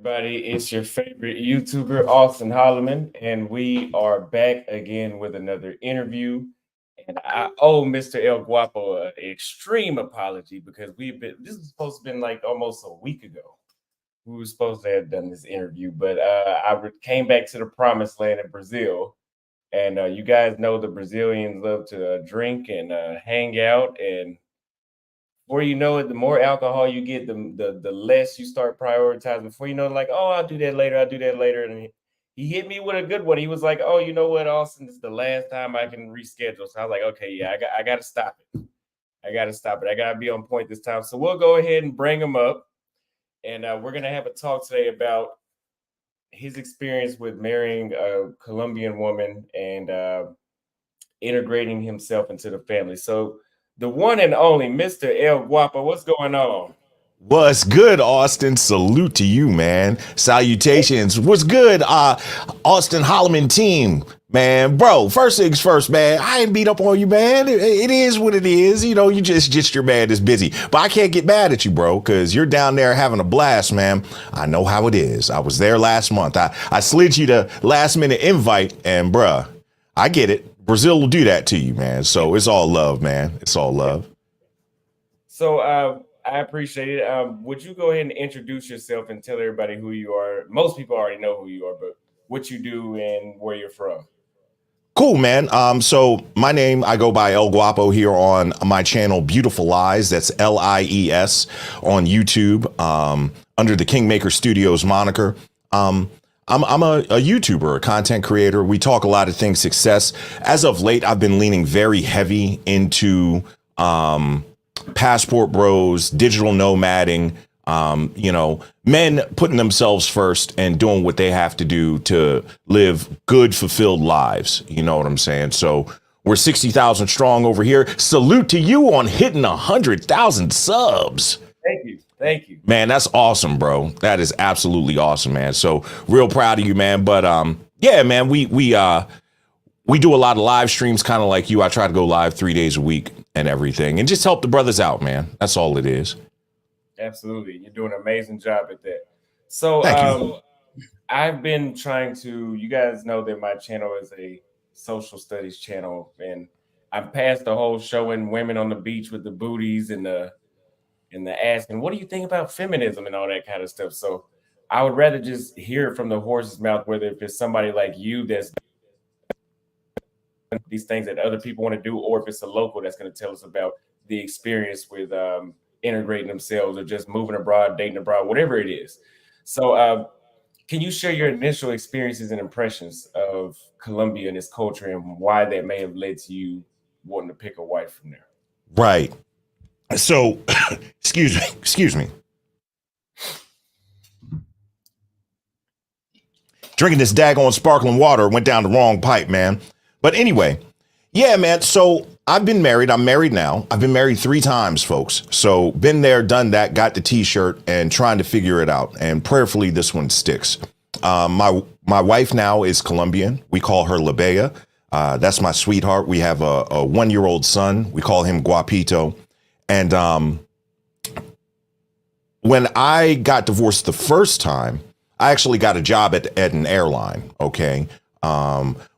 Everybody, it's your favorite YouTuber, Austin Holloman, and we are back again with another interview. And I owe Mr. El Guapo an extreme apology because this was supposed to have been like almost a week ago. We were supposed to have done this interview, but came back to the promised land in Brazil. And you guys know the Brazilians love to drink and hang out, and before you know it, the more alcohol you get, the less you start prioritizing. Before you know, like, oh, I'll do that later. I'll do that later. And he hit me with a good one. He was like, oh, you know what, Austin, this is the last time I can reschedule. So I was like, okay, yeah, I got to stop it. I got to stop it. I got to be on point this time. So we'll go ahead and bring him up, and we're gonna have a talk today about his experience with marrying a Colombian woman and integrating himself into the family. So the one and only Mr. El Guapo, what's going on? What's good, Austin? Salute to you, man. Salutations. What's good, Austin Holloman team, man? Bro, first things first, man. I ain't beat up on you, man. It is what it is. You know, you just your man is busy. But I can't get mad at you, bro, because you're down there having a blast, man. I know how it is. I was there last month. I slid you the last minute invite, and bruh, I get it. Brazil will do that to you, man. So it's all love, man. It's all love. So I appreciate it. Would you go ahead and introduce yourself and tell everybody who you are? Most people already know who you are, but what you do and where you're from. Cool, man. So my name, I go by El Guapo here on my channel, Beautiful Lies. That's Lies on YouTube, under the Kingmaker Studios moniker. I'm a YouTuber, a content creator. We talk a lot of things success. As of late, I've been leaning very heavy into passport bros, digital nomading, men putting themselves first and doing what they have to do to live good, fulfilled lives. You know what I'm saying? So we're 60,000 strong over here. Salute to you on hitting 100,000 subs. Thank you. Thank you. Man, that's awesome, bro. That is absolutely awesome, man. So real proud of you, man. But yeah, man, we do a lot of live streams, kind of like you. I try to go live 3 days a week and everything, and just help the brothers out, man. That's all it is. Absolutely. You're doing an amazing job at that. So I've been trying to, you guys know that my channel is a social studies channel, and I'm past the whole showing women on the beach with the booties and the asking, what do you think about feminism and all that kind of stuff? So I would rather just hear it from the horse's mouth, whether if it's somebody like you that's these things that other people want to do, or if it's a local that's going to tell us about the experience with integrating themselves or just moving abroad, dating abroad, whatever it is. So can you share your initial experiences and impressions of Colombia and its culture and why that may have led to you wanting to pick a wife from there? Right. So, excuse me. Drinking this daggone sparkling water went down the wrong pipe, man. But anyway, yeah, man. So I've been married. I'm married now. I've been married 3 times, folks. So been there, done that, got the t-shirt and trying to figure it out. And prayerfully, this one sticks. My wife now is Colombian. We call her La Bella. That's my sweetheart. We have a 1-year-old son. We call him Guapito. And when I got divorced the first time, I actually got a job at an airline. OK,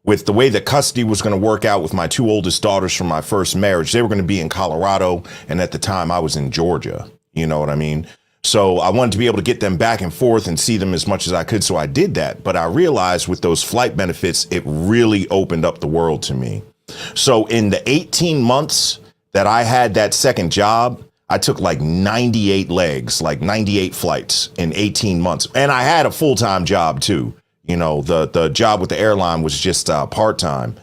with the way that custody was going to work out with my 2 oldest daughters from my first marriage, they were going to be in Colorado. And at the time I was in Georgia. You know what I mean? So I wanted to be able to get them back and forth and see them as much as I could. So I did that. But I realized with those flight benefits, it really opened up the world to me. So in the 18 months that I had that second job, I took like 98 legs, like 98 flights in 18 months. And I had a full-time job too. You know, the job with the airline was just part-time.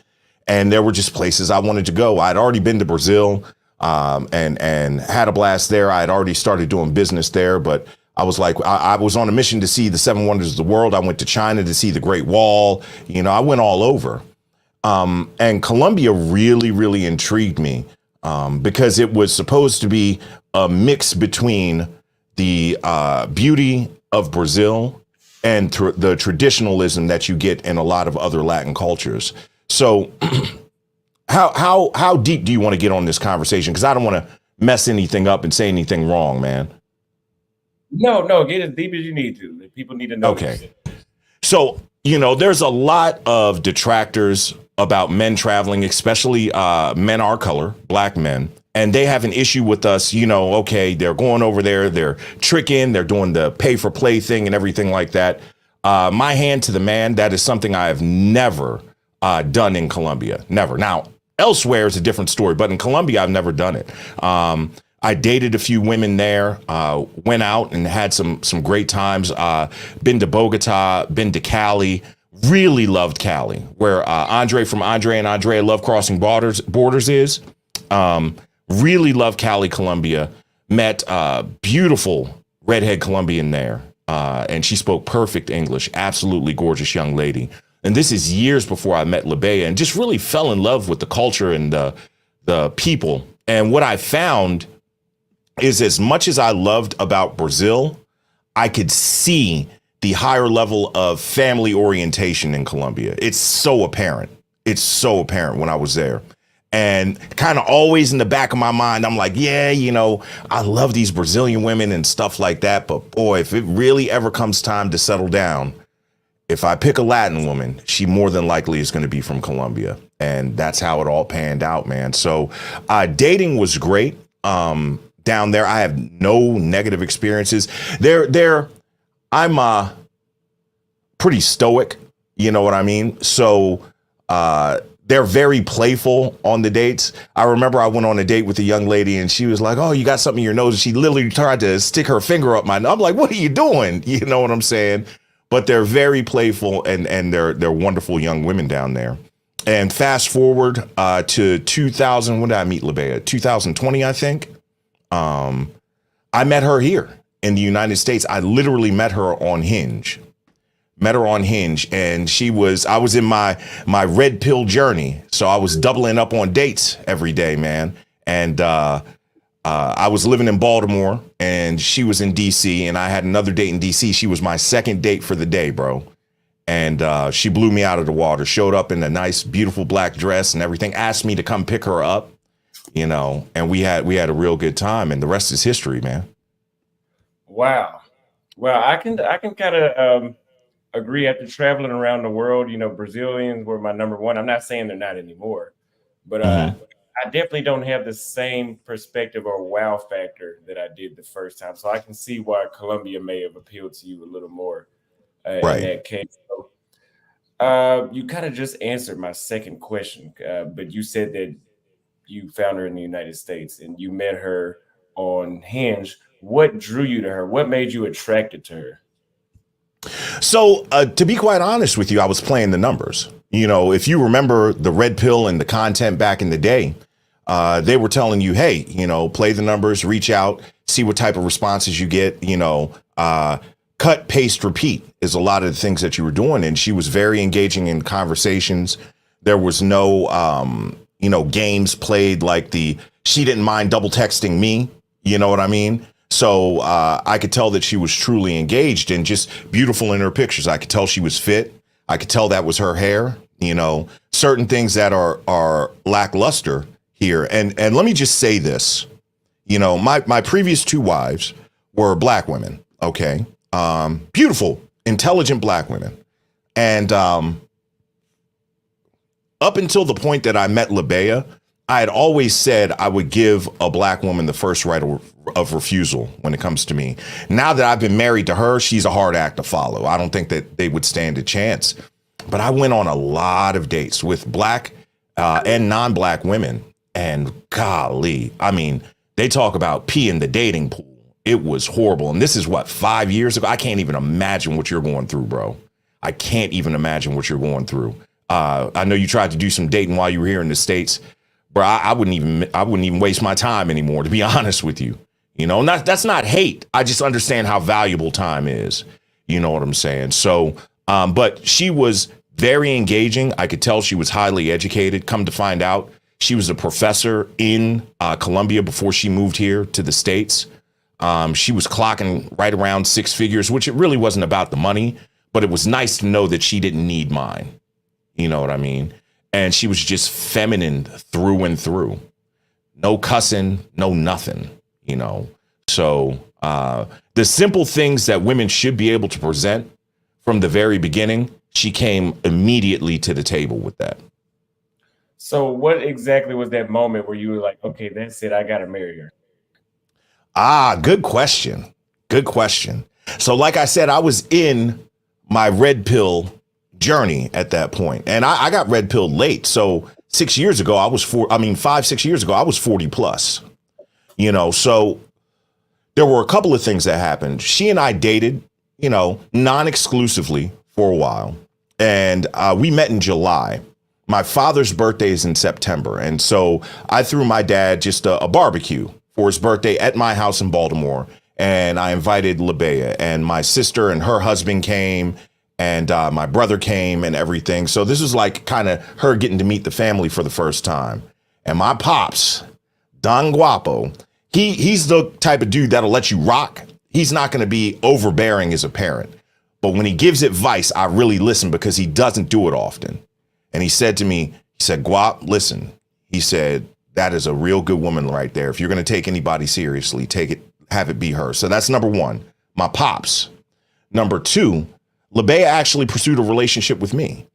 And there were just places I wanted to go. I'd already been to Brazil and had a blast there. I had already started doing business there, but I was like, I was on a mission to see the 7 wonders of the world. I went to China to see the Great Wall. You know, I went all over. And Colombia really, really intrigued me because it was supposed to be a mix between the beauty of Brazil and the traditionalism that you get in a lot of other Latin cultures. So how deep do you want to get on this conversation? Because I don't want to mess anything up and say anything wrong, man. No, get as deep as you need to. People need to know this. Okay. So, there's a lot of detractors about men traveling, especially men our color, black men. And they have an issue with us, okay, they're going over there, they're tricking, they're doing the pay for play thing and everything like that. My hand to the man, that is something I have never done in Colombia. Never. Now, elsewhere is a different story, but in Colombia, I've never done it. I dated a few women there, went out and had some great times. Been to Bogota, been to Cali, really loved Cali, where Andre from Andre and Andrea Love Crossing Borders is. Really love Cali, Colombia. Met a beautiful redhead Colombian there, and she spoke perfect English. Absolutely gorgeous young lady. And this is years before I met Labea, and just really fell in love with the culture and the people. And what I found is, as much as I loved about Brazil, I could see the higher level of family orientation in Colombia. It's so apparent. It's so apparent when I was there. And kind of always in the back of my mind, I'm like, yeah, I love these Brazilian women and stuff like that. But boy, if it really ever comes time to settle down, if I pick a Latin woman, she more than likely is going to be from Colombia. And that's how it all panned out, man. So dating was great. Down there, I have no negative experiences. I'm pretty stoic, you know what I mean? So they're very playful on the dates. I remember I went on a date with a young lady and she was like, oh, you got something in your nose. And she literally tried to stick her finger up my nose. I'm like, what are you doing? You know what I'm saying? But they're very playful and they're wonderful young women down there. And fast forward to 2000, when did I meet Labea? 2020, I think. I met her here in the United States. I literally met her on Hinge. And I was in my red pill journey. So I was doubling up on dates every day, man. And I was living in Baltimore and she was in DC and I had another date in DC. She was my second date for the day, bro. And she blew me out of the water, showed up in a nice, beautiful black dress and everything, asked me to come pick her up, and we had a real good time, and the rest is history, man. Wow. Well, I can kind of agree. After traveling around the world, Brazilians were my number one. I'm not saying they're not anymore, but I definitely don't have the same perspective or wow factor that I did the first time. So I can see why Colombia may have appealed to you a little more in that case. So, you kind of just answered my second question, but you said that you found her in the United States and you met her on Hinge. What drew you to her? What made you attracted to her? So to be quite honest with you, I was playing the numbers. If you remember the red pill and the content back in the day, they were telling you, hey, play the numbers, reach out, see what type of responses you get, cut, paste, repeat is a lot of the things that you were doing. And she was very engaging in conversations. There was no, games played like she didn't mind double texting me. You know what I mean? So I could tell that she was truly engaged and just beautiful in her pictures. I could tell she was fit. I could tell that was her hair, certain things that are lackluster here. And let me just say this, my previous two wives were black women. OK, beautiful, intelligent black women. And up until the point that I met Labea, I had always said I would give a black woman the first right of refusal when it comes to me. Now that I've been married to her, she's a hard act to follow. I don't think that they would stand a chance. But I went on a lot of dates with black and non-black women. And golly, I mean, they talk about pee in the dating pool. It was horrible. And this is 5 years ago? I can't even imagine what you're going through, bro. I can't even imagine what you're going through. I know you tried to do some dating while you were here in the States. Bro, I wouldn't even waste my time anymore, to be honest with you. That's not hate. I just understand how valuable time is. You know what I'm saying? So, but she was very engaging. I could tell she was highly educated. Come to find out, she was a professor in Colombia before she moved here to the States. She was clocking right around six figures, which it really wasn't about the money, but it was nice to know that she didn't need mine. You know what I mean? And she was just feminine through and through. No cussing, no nothing, So, The simple things that women should be able to present from the very beginning, she came immediately to the table with that. So what exactly was that moment where you were like, okay, that's it, I gotta marry her? Good question. Good question. So like I said, I was in my red pill journey at that point. And I got red pilled late. So 6 years ago, I was 5, 6 years ago, I was 40 plus, so there were a couple of things that happened. She and I dated, non-exclusively for a while. And we met in July. My father's birthday is in September. And so I threw my dad just a barbecue for his birthday at my house in Baltimore. And I invited Labea, and my sister and her husband came, and my brother came and everything. So this was like kind of her getting to meet the family for the first time. And my pops, Don Guapo, he's the type of dude that'll let you rock. He's not going to be overbearing as a parent. But when he gives advice, I really listen because he doesn't do it often. And he said to me, Guap, listen. He said, that is a real good woman right there. If you're going to take anybody seriously, have it be her. So that's number one, my pops. Number two, Labea actually pursued a relationship with me.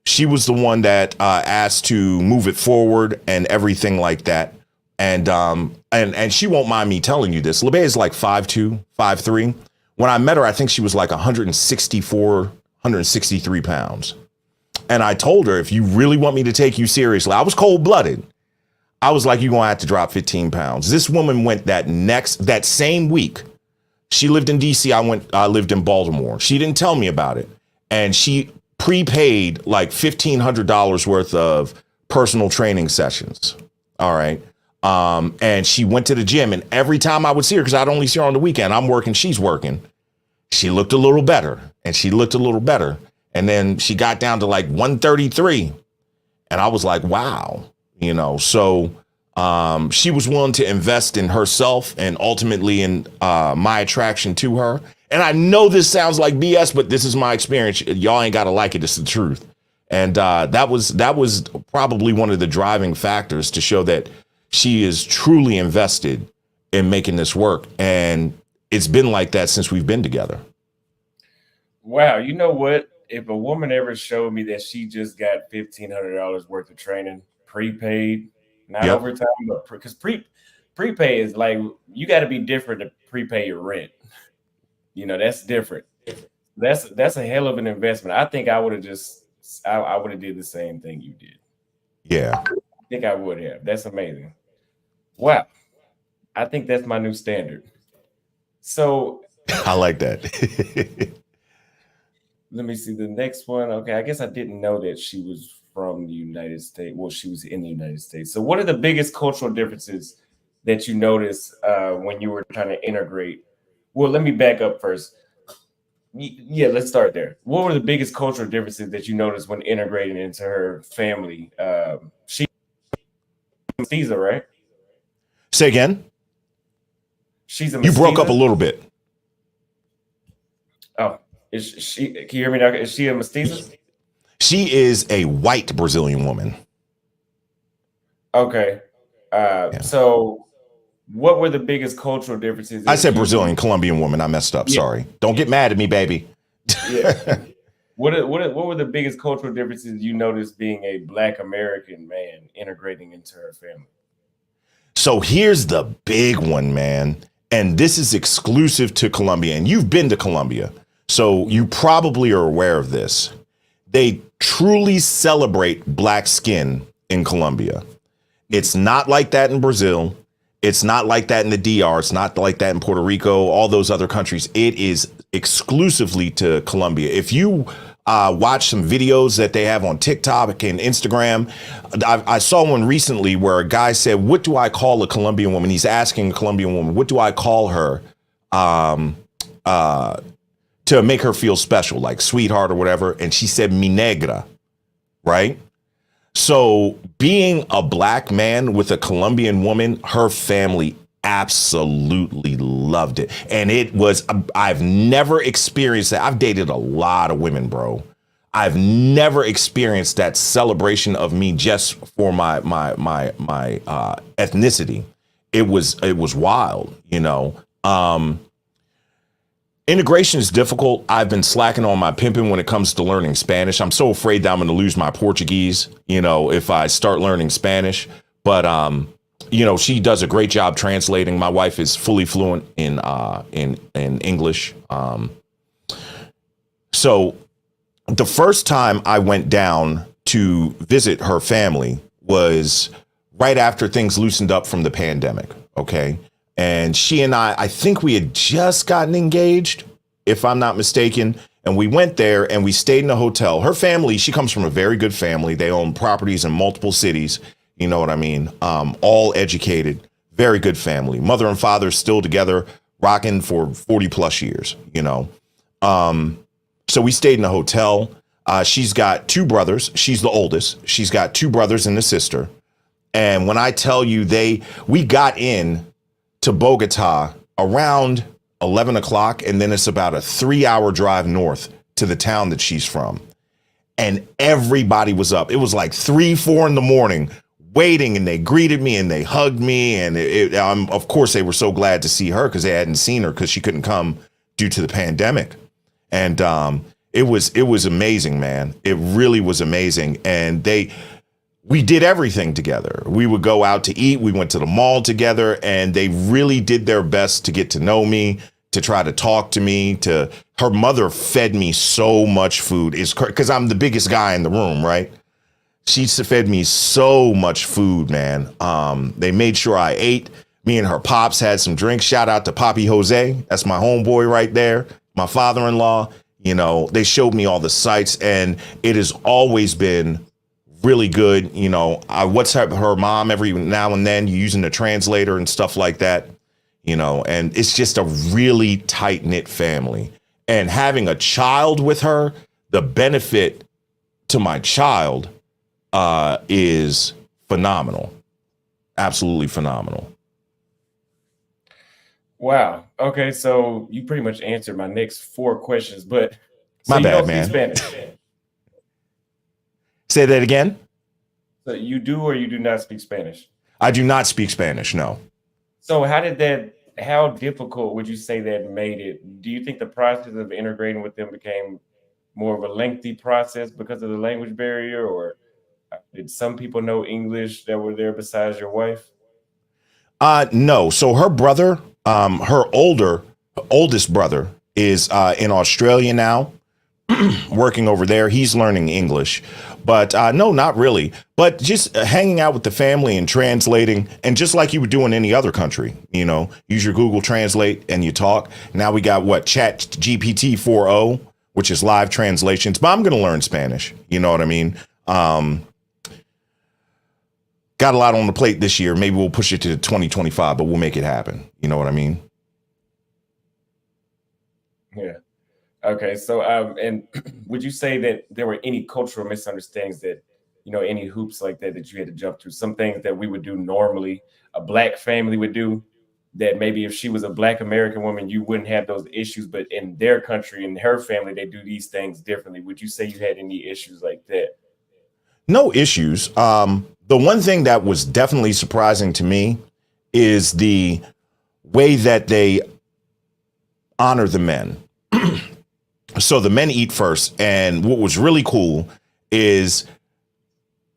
She was the one that asked to move it forward and everything like that. And she won't mind me telling you this. Labea is like 5'2", 5'3". When I met her, I think she was like 164, 163 pounds. And I told her, if you really want me to take you seriously, I was cold blooded. I was like, you're going to have to drop 15 pounds. This woman went that same week. She lived in DC. I lived in Baltimore. She didn't tell me about it. And she prepaid like $1,500 worth of personal training sessions. All right. And she went to the gym, and every time I would see her, because I'd only see her on the weekend, I'm working, she's working. She looked a little better, and she looked a little better. And then she got down to like 133. And I was like, wow. So she was willing to invest in herself and ultimately in my attraction to her. And I know this sounds like BS, but this is my experience. Y'all ain't got to like it. It's the truth. And that was probably one of the driving factors to show that she is truly invested in making this work. And it's been like that since we've been together. Wow. You know what? If a woman ever showed me that she just got $1,500 worth of training, prepaid, not overtime, but because prepay is like, you got to be different to prepay your rent. That's different. That's a hell of an investment. I think I would have I would have did the same thing you did. Yeah. I think I would have. That's amazing. Wow. I think that's my new standard. So I like that. Let me see the next one. Okay, I guess I didn't know that she was from the United States. Well, she was in the United States. So what are the biggest cultural differences that you noticed when you were trying to integrate? Well, let me back up first. Yeah, let's start there. What were the biggest cultural differences that you noticed when integrating into her family? She's mestiza, right? Say again? She's a mestiza? You broke up a little bit. Oh. Is she? Can you hear me now? Is she a mestiza? She is a white Brazilian woman. Okay. So what were the biggest cultural differences? I said Brazilian, Colombian woman. I messed up. Yeah. Sorry. Don't get mad at me, baby. Yeah. What were the biggest cultural differences you noticed being a Black American man integrating into her family? So here's the big one, man. And this is exclusive to Colombia. And you've been to Colombia, so you probably are aware of this. They truly celebrate Black skin in Colombia. It's not like that in Brazil. It's not like that in the DR. It's not like that in Puerto Rico, all those other countries. It is exclusively to Colombia. If you watch some videos that they have on TikTok and Instagram, I saw one recently where a guy said, what do I call a Colombian woman? He's asking a Colombian woman, what do I call her to make her feel special, like sweetheart or whatever? And she said, mi negra, right? So being a Black man with a Colombian woman, her family absolutely loved it. And it was, I've never experienced that. I've dated a lot of women, bro. I've never experienced that celebration of me just for my ethnicity. It was wild, you know. Integration is difficult. I've been slacking on my pimping when it comes to learning Spanish. I'm so afraid that I'm going to lose my Portuguese, if I start learning Spanish. But she does a great job translating. My wife is fully fluent in English. So the first time I went down to visit her family was right after things loosened up from the pandemic. Okay. And she and I think we had just gotten engaged, if I'm not mistaken. And we went there and we stayed in a hotel. Her family, she comes from a very good family. They own properties in multiple cities. You know what I mean? All educated, very good family. Mother and father still together, rocking for 40 plus years, So we stayed in a hotel. She's got two brothers. She's the oldest. She's got two brothers and a sister. And when I tell you we got in to Bogota around 11 o'clock, and then it's about a 3-hour drive north to the town that she's from. And everybody was up. It was like 3-4 in the morning waiting, and they greeted me and they hugged me. And of course, they were so glad to see her because they hadn't seen her because she couldn't come due to the pandemic. And it was amazing, man. It really was amazing. And we did everything together. We would go out to eat. We went to the mall together, and they really did their best to get to know me, to try to talk to me. Her mother fed me so much food. It's because I'm the biggest guy in the room, right? She fed me so much food, man. They made sure I ate. Me and her pops had some drinks. Shout out to Poppy Jose. That's my homeboy right there. My father-in-law. They showed me all the sights, and it has always been really good. I WhatsApp her mom every now and then using the translator and stuff like that, and it's just a really tight knit family. And having a child with her, the benefit to my child is phenomenal. Absolutely phenomenal. Wow. Okay, so you pretty much answered my next 4 questions, but my you bad, don't man. speak Spanish. Say that again. So you do or you do not speak Spanish? I do not speak Spanish, no. So how difficult would you say that made it? Do you think the process of integrating with them became more of a lengthy process because of the language barrier, or did some people know English that were there besides your wife? No. So her brother, her oldest brother is in Australia now, working over there. He's learning English, but no, not really. But just hanging out with the family and translating, and just like you would do in any other country, use your Google Translate and you talk. Now we got Chat GPT 4.0, which is live translations. But I'm going to learn Spanish. You know what I mean? Got a lot on the plate this year. Maybe we'll push it to 2025, but we'll make it happen. You know what I mean? Yeah. Okay. So, and would you say that there were any cultural misunderstandings that, any hoops like that you had to jump through? Some things that we would do normally, a Black family would do, that maybe if she was a Black American woman, you wouldn't have those issues, but in their country, in her family, they do these things differently. Would you say you had any issues like that? No issues. The one thing that was definitely surprising to me is the way that they honor the men. So the men eat first. And what was really cool is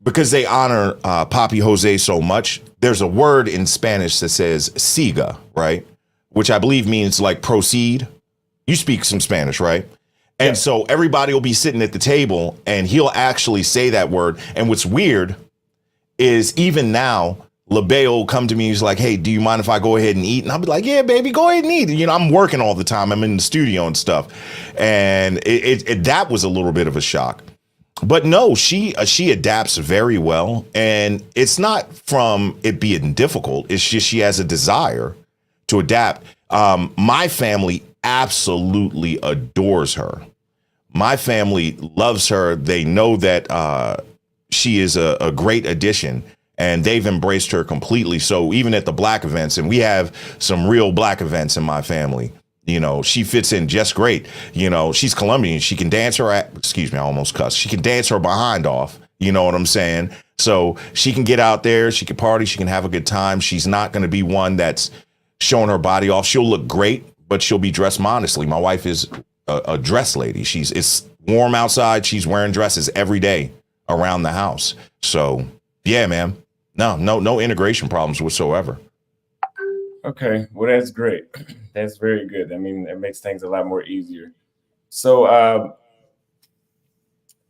because they honor Papi Jose so much, there's a word in Spanish that says siga, right? Which I believe means like proceed. You speak some Spanish, right? And Yeah. so everybody will be sitting at the table and he'll actually say that word. And what's weird is even now, LeBay will come to me. He's like, hey, do you mind if I go ahead and eat? And I'll be like, yeah, baby, go ahead and eat. I'm working all the time. I'm in the studio and stuff. And that was a little bit of a shock. But no, she adapts very well. And it's not from it being difficult. It's just she has a desire to adapt. My family absolutely adores her. My family loves her. They know that she is a great addition, and they've embraced her completely. So even at the Black events, and we have some real Black events in my family, she fits in just great. She's Colombian. She can dance excuse me, I almost cussed. She can dance her behind off. You know what I'm saying? So she can get out there. She can party. She can have a good time. She's not going to be one that's showing her body off. She'll look great, but she'll be dressed modestly. My wife is a dress lady. It's warm outside. She's wearing dresses every day around the house. So yeah, man, no integration problems whatsoever. Okay, well, that's great. That's very good. I mean, it makes things a lot more easier. So,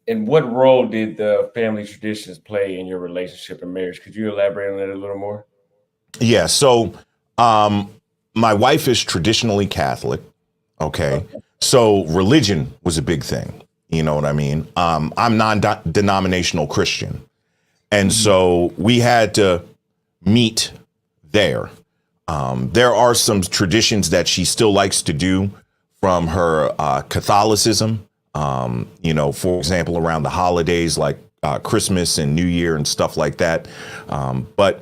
and what role did the family traditions play in your relationship and marriage? Could you elaborate on that a little more? Yeah. So, um, my wife is traditionally Catholic. Okay. Okay. So religion was a big thing. You know what I mean? I'm non-denominational Christian. And Mhm. so we had to meet there. There are some traditions that she still likes to do from her Catholicism. For example, around the holidays like Christmas and New Year and stuff like that. But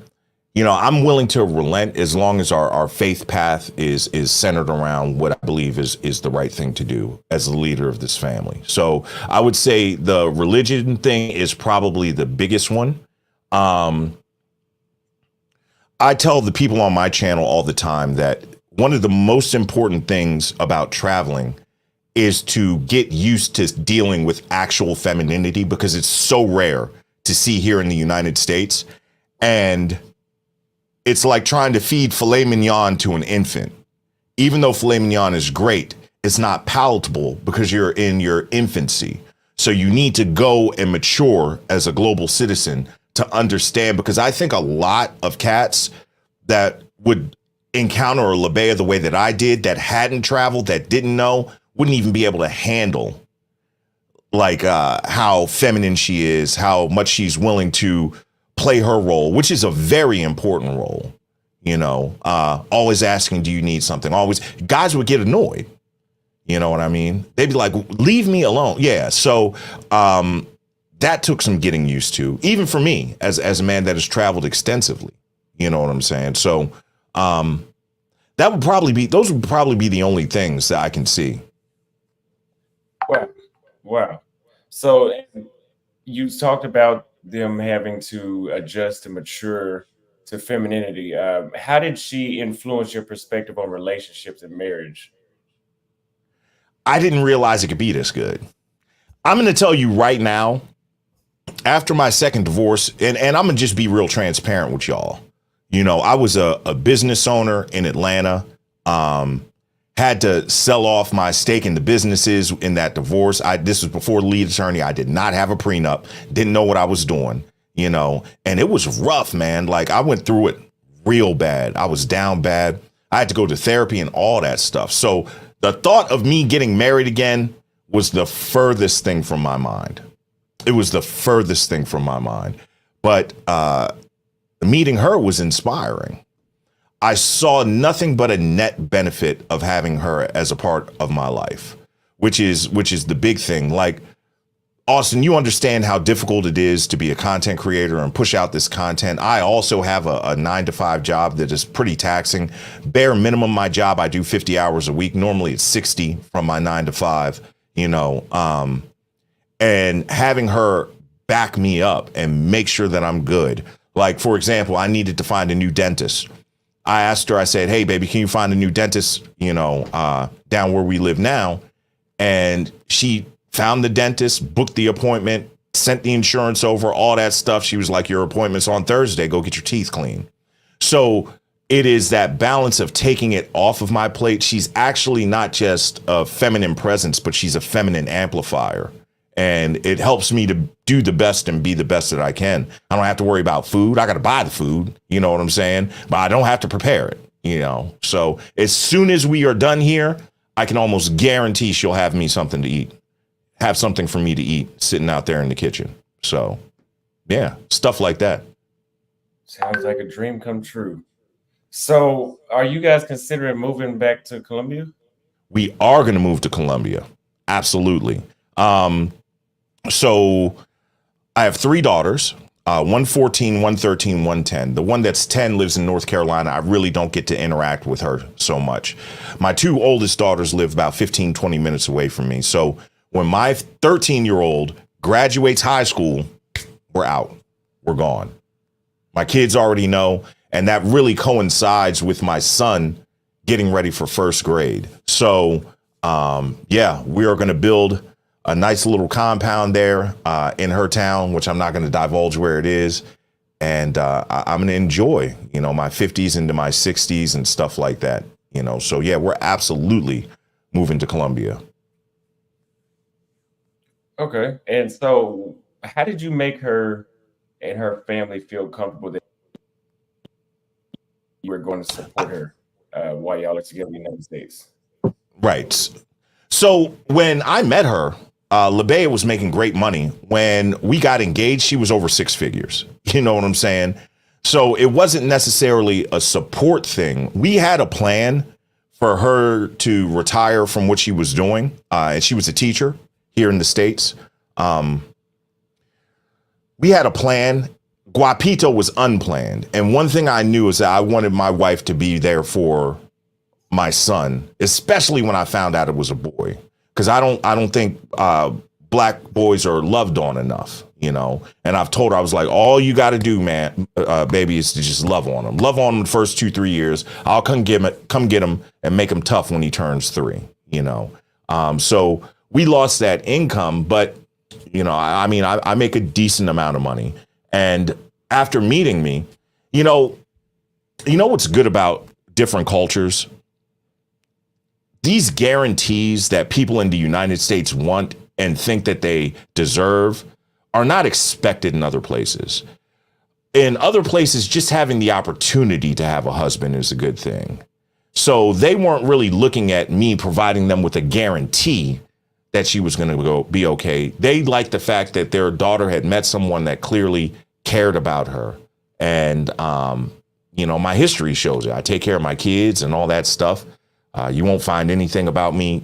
I'm willing to relent as long as our faith path is centered around what I believe is the right thing to do as the leader of this family. So I would say the religion thing is probably the biggest one. Um, I tell the people on my channel all the time that one of the most important things about traveling is to get used to dealing with actual femininity because it's so rare to see here in the United States. And it's like trying to feed filet mignon to an infant. Even though filet mignon is great, it's not palatable because you're in your infancy. So you need to go and mature as a global citizen to understand, because I think a lot of cats that would encounter a labea the way that I did, that hadn't traveled, that didn't know, wouldn't even be able to handle like how feminine she is, how much she's willing to play her role, which is a very important role. Always asking, do you need something? Always, guys would get annoyed. You know what I mean? They'd be like, leave me alone. Yeah. So that took some getting used to, even for me as a man that has traveled extensively. You know what I'm saying? So those would probably be the only things that I can see. Wow. Wow. So you talked about them having to adjust and mature to femininity. How did she influence your perspective on relationships and marriage? I didn't realize it could be this good. I'm going to tell you right now, after my second divorce, and I'm going to just be real transparent with y'all. I was a business owner in Atlanta, had to sell off my stake in the businesses in that divorce. This was before lead attorney. I did not have a prenup, didn't know what I was doing, and it was rough, man. Like I went through it real bad. I was down bad. I had to go to therapy and all that stuff. So the thought of me getting married again was the furthest thing from my mind. It was the furthest thing from my mind. But meeting her was inspiring. I saw nothing but a net benefit of having her as a part of my life, which is the big thing. Like, Austin, you understand how difficult it is to be a content creator and push out this content. I also have a 9-to-5 job that is pretty taxing. Bare minimum, my job, I do 50 hours a week. Normally it's 60 from my 9 to 5, and having her back me up and make sure that I'm good. Like, for example, I needed to find a new dentist. I asked her, I said, hey, baby, can you find a new dentist, down where we live now? And she found the dentist, booked the appointment, sent the insurance over, all that stuff. She was like, your appointment's on Thursday. Go get your teeth cleaned. So it is that balance of taking it off of my plate. She's actually not just a feminine presence, but she's a feminine amplifier. And it helps me to do the best and be the best that I can. I don't have to worry about food. I got to buy the food. You know what I'm saying? But I don't have to prepare it, So as soon as we are done here, I can almost guarantee she'll have me something to eat, have something for me to eat sitting out there in the kitchen. So, yeah, stuff like that. Sounds like a dream come true. So, are you guys considering moving back to Colombia? We are going to move to Colombia. Absolutely. So I have 3 daughters, 114, 113, 110. The one that's 10 lives in North Carolina. I really don't get to interact with her so much. My 2 oldest daughters live about 15, 20 minutes away from me. So when my 13-year-old graduates high school, we're out. We're gone. My kids already know. And that really coincides with my son getting ready for first grade. So, yeah, we are going to build a nice little compound there in her town, which I'm not going to divulge where it is. And I'm going to enjoy, my 50s into my 60s and stuff like that, So, yeah, we're absolutely moving to Colombia. Okay. And so, how did you make her and her family feel comfortable that you were going to support her while y'all are together in the United States? Right. So when I met her, LeBea was making great money. When we got engaged, she was over six figures. You know what I'm saying? So it wasn't necessarily a support thing. We had a plan for her to retire from what she was doing. And she was a teacher here in the States. We had a plan. Guapito was unplanned. And one thing I knew is that I wanted my wife to be there for my son, especially when I found out it was a boy, because I don't think black boys are loved on enough, And I've told her, I was like, all you got to do, man, baby, is to just love on him the first 2-3 years. I'll come get him and make him tough when he turns 3, So we lost that income, but I make a decent amount of money, and after meeting me, what's good about different cultures. These guarantees that people in the United States want and think that they deserve are not expected in other places. In other places, just having the opportunity to have a husband is a good thing. So they weren't really looking at me providing them with a guarantee that she was going to be okay. They liked the fact that their daughter had met someone that clearly cared about her. And, my history shows it. I take care of my kids and all that stuff. You won't find anything about me,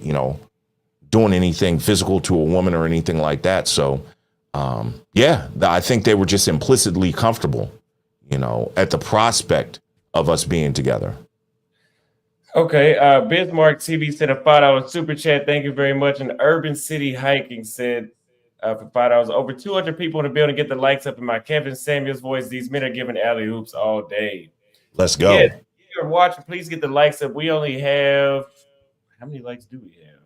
doing anything physical to a woman or anything like that. So, I think they were just implicitly comfortable, at the prospect of us being together. Okay. Bismarck TV said a $5 super chat. Thank you very much. And Urban City Hiking said for $5, over 200 people in the building. Get the likes up in my Kevin Samuels voice. These men are giving alley hoops all day. Let's go. Yes, if you're watching, please get the likes up. We only have, how many likes do we have?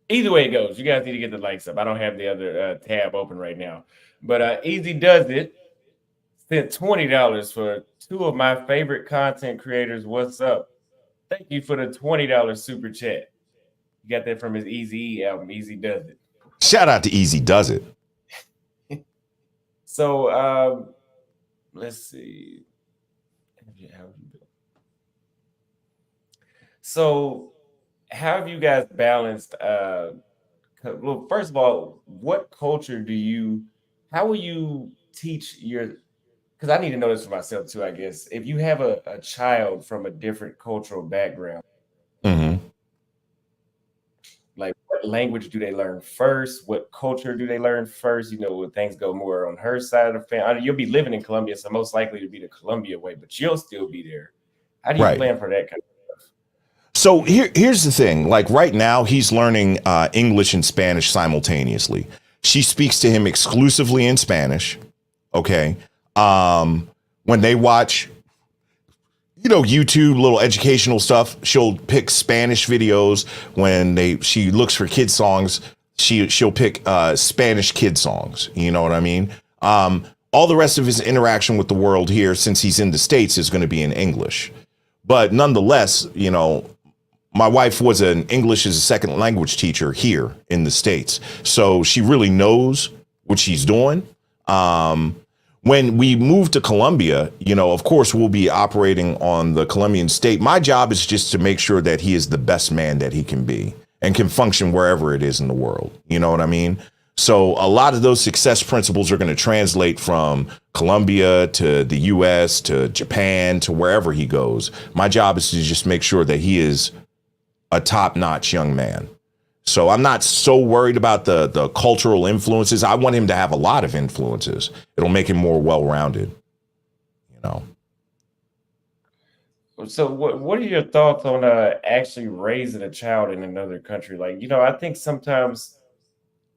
Either way it goes, you guys need to get the likes up. I don't have the other tab open right now. But Easy Does It sent $20 for 2 of my favorite content creators. What's up? Thank you for the $20 super chat. You got that from his Easy album, Easy Does It. Shout out to Easy Does It. So let's see. So how have you guys balanced well, first of all, what culture how will you teach because I need to know this for myself too, I guess. If you have a child from a different cultural background, like what language do they learn first? What culture do they learn first? When things go more on her side of the family. You'll be living in Colombia, so most likely to be the Colombia way, but you'll still be there. How do you plan for that kind of stuff? So here's the thing. Like right now, he's learning English and Spanish simultaneously. She speaks to him exclusively in Spanish. Okay. When they watch, YouTube, little educational stuff, she'll pick Spanish videos. When she looks for kid songs, she'll pick Spanish kid songs. You know what I mean? All the rest of his interaction with the world here, since he's in the States, is going to be in English. But nonetheless, my wife was an English as a second language teacher here in the States. So she really knows what she's doing. When we move to Colombia, of course, we'll be operating on the Colombian state. My job is just to make sure that he is the best man that he can be and can function wherever it is in the world. You know what I mean? So a lot of those success principles are going to translate from Colombia to the US to Japan to wherever he goes. My job is to just make sure that he is a top-notch young man. So I'm not so worried about the cultural influences. I want him to have a lot of influences. It'll make him more well-rounded, So what are your thoughts on actually raising a child in another country? Like, I think sometimes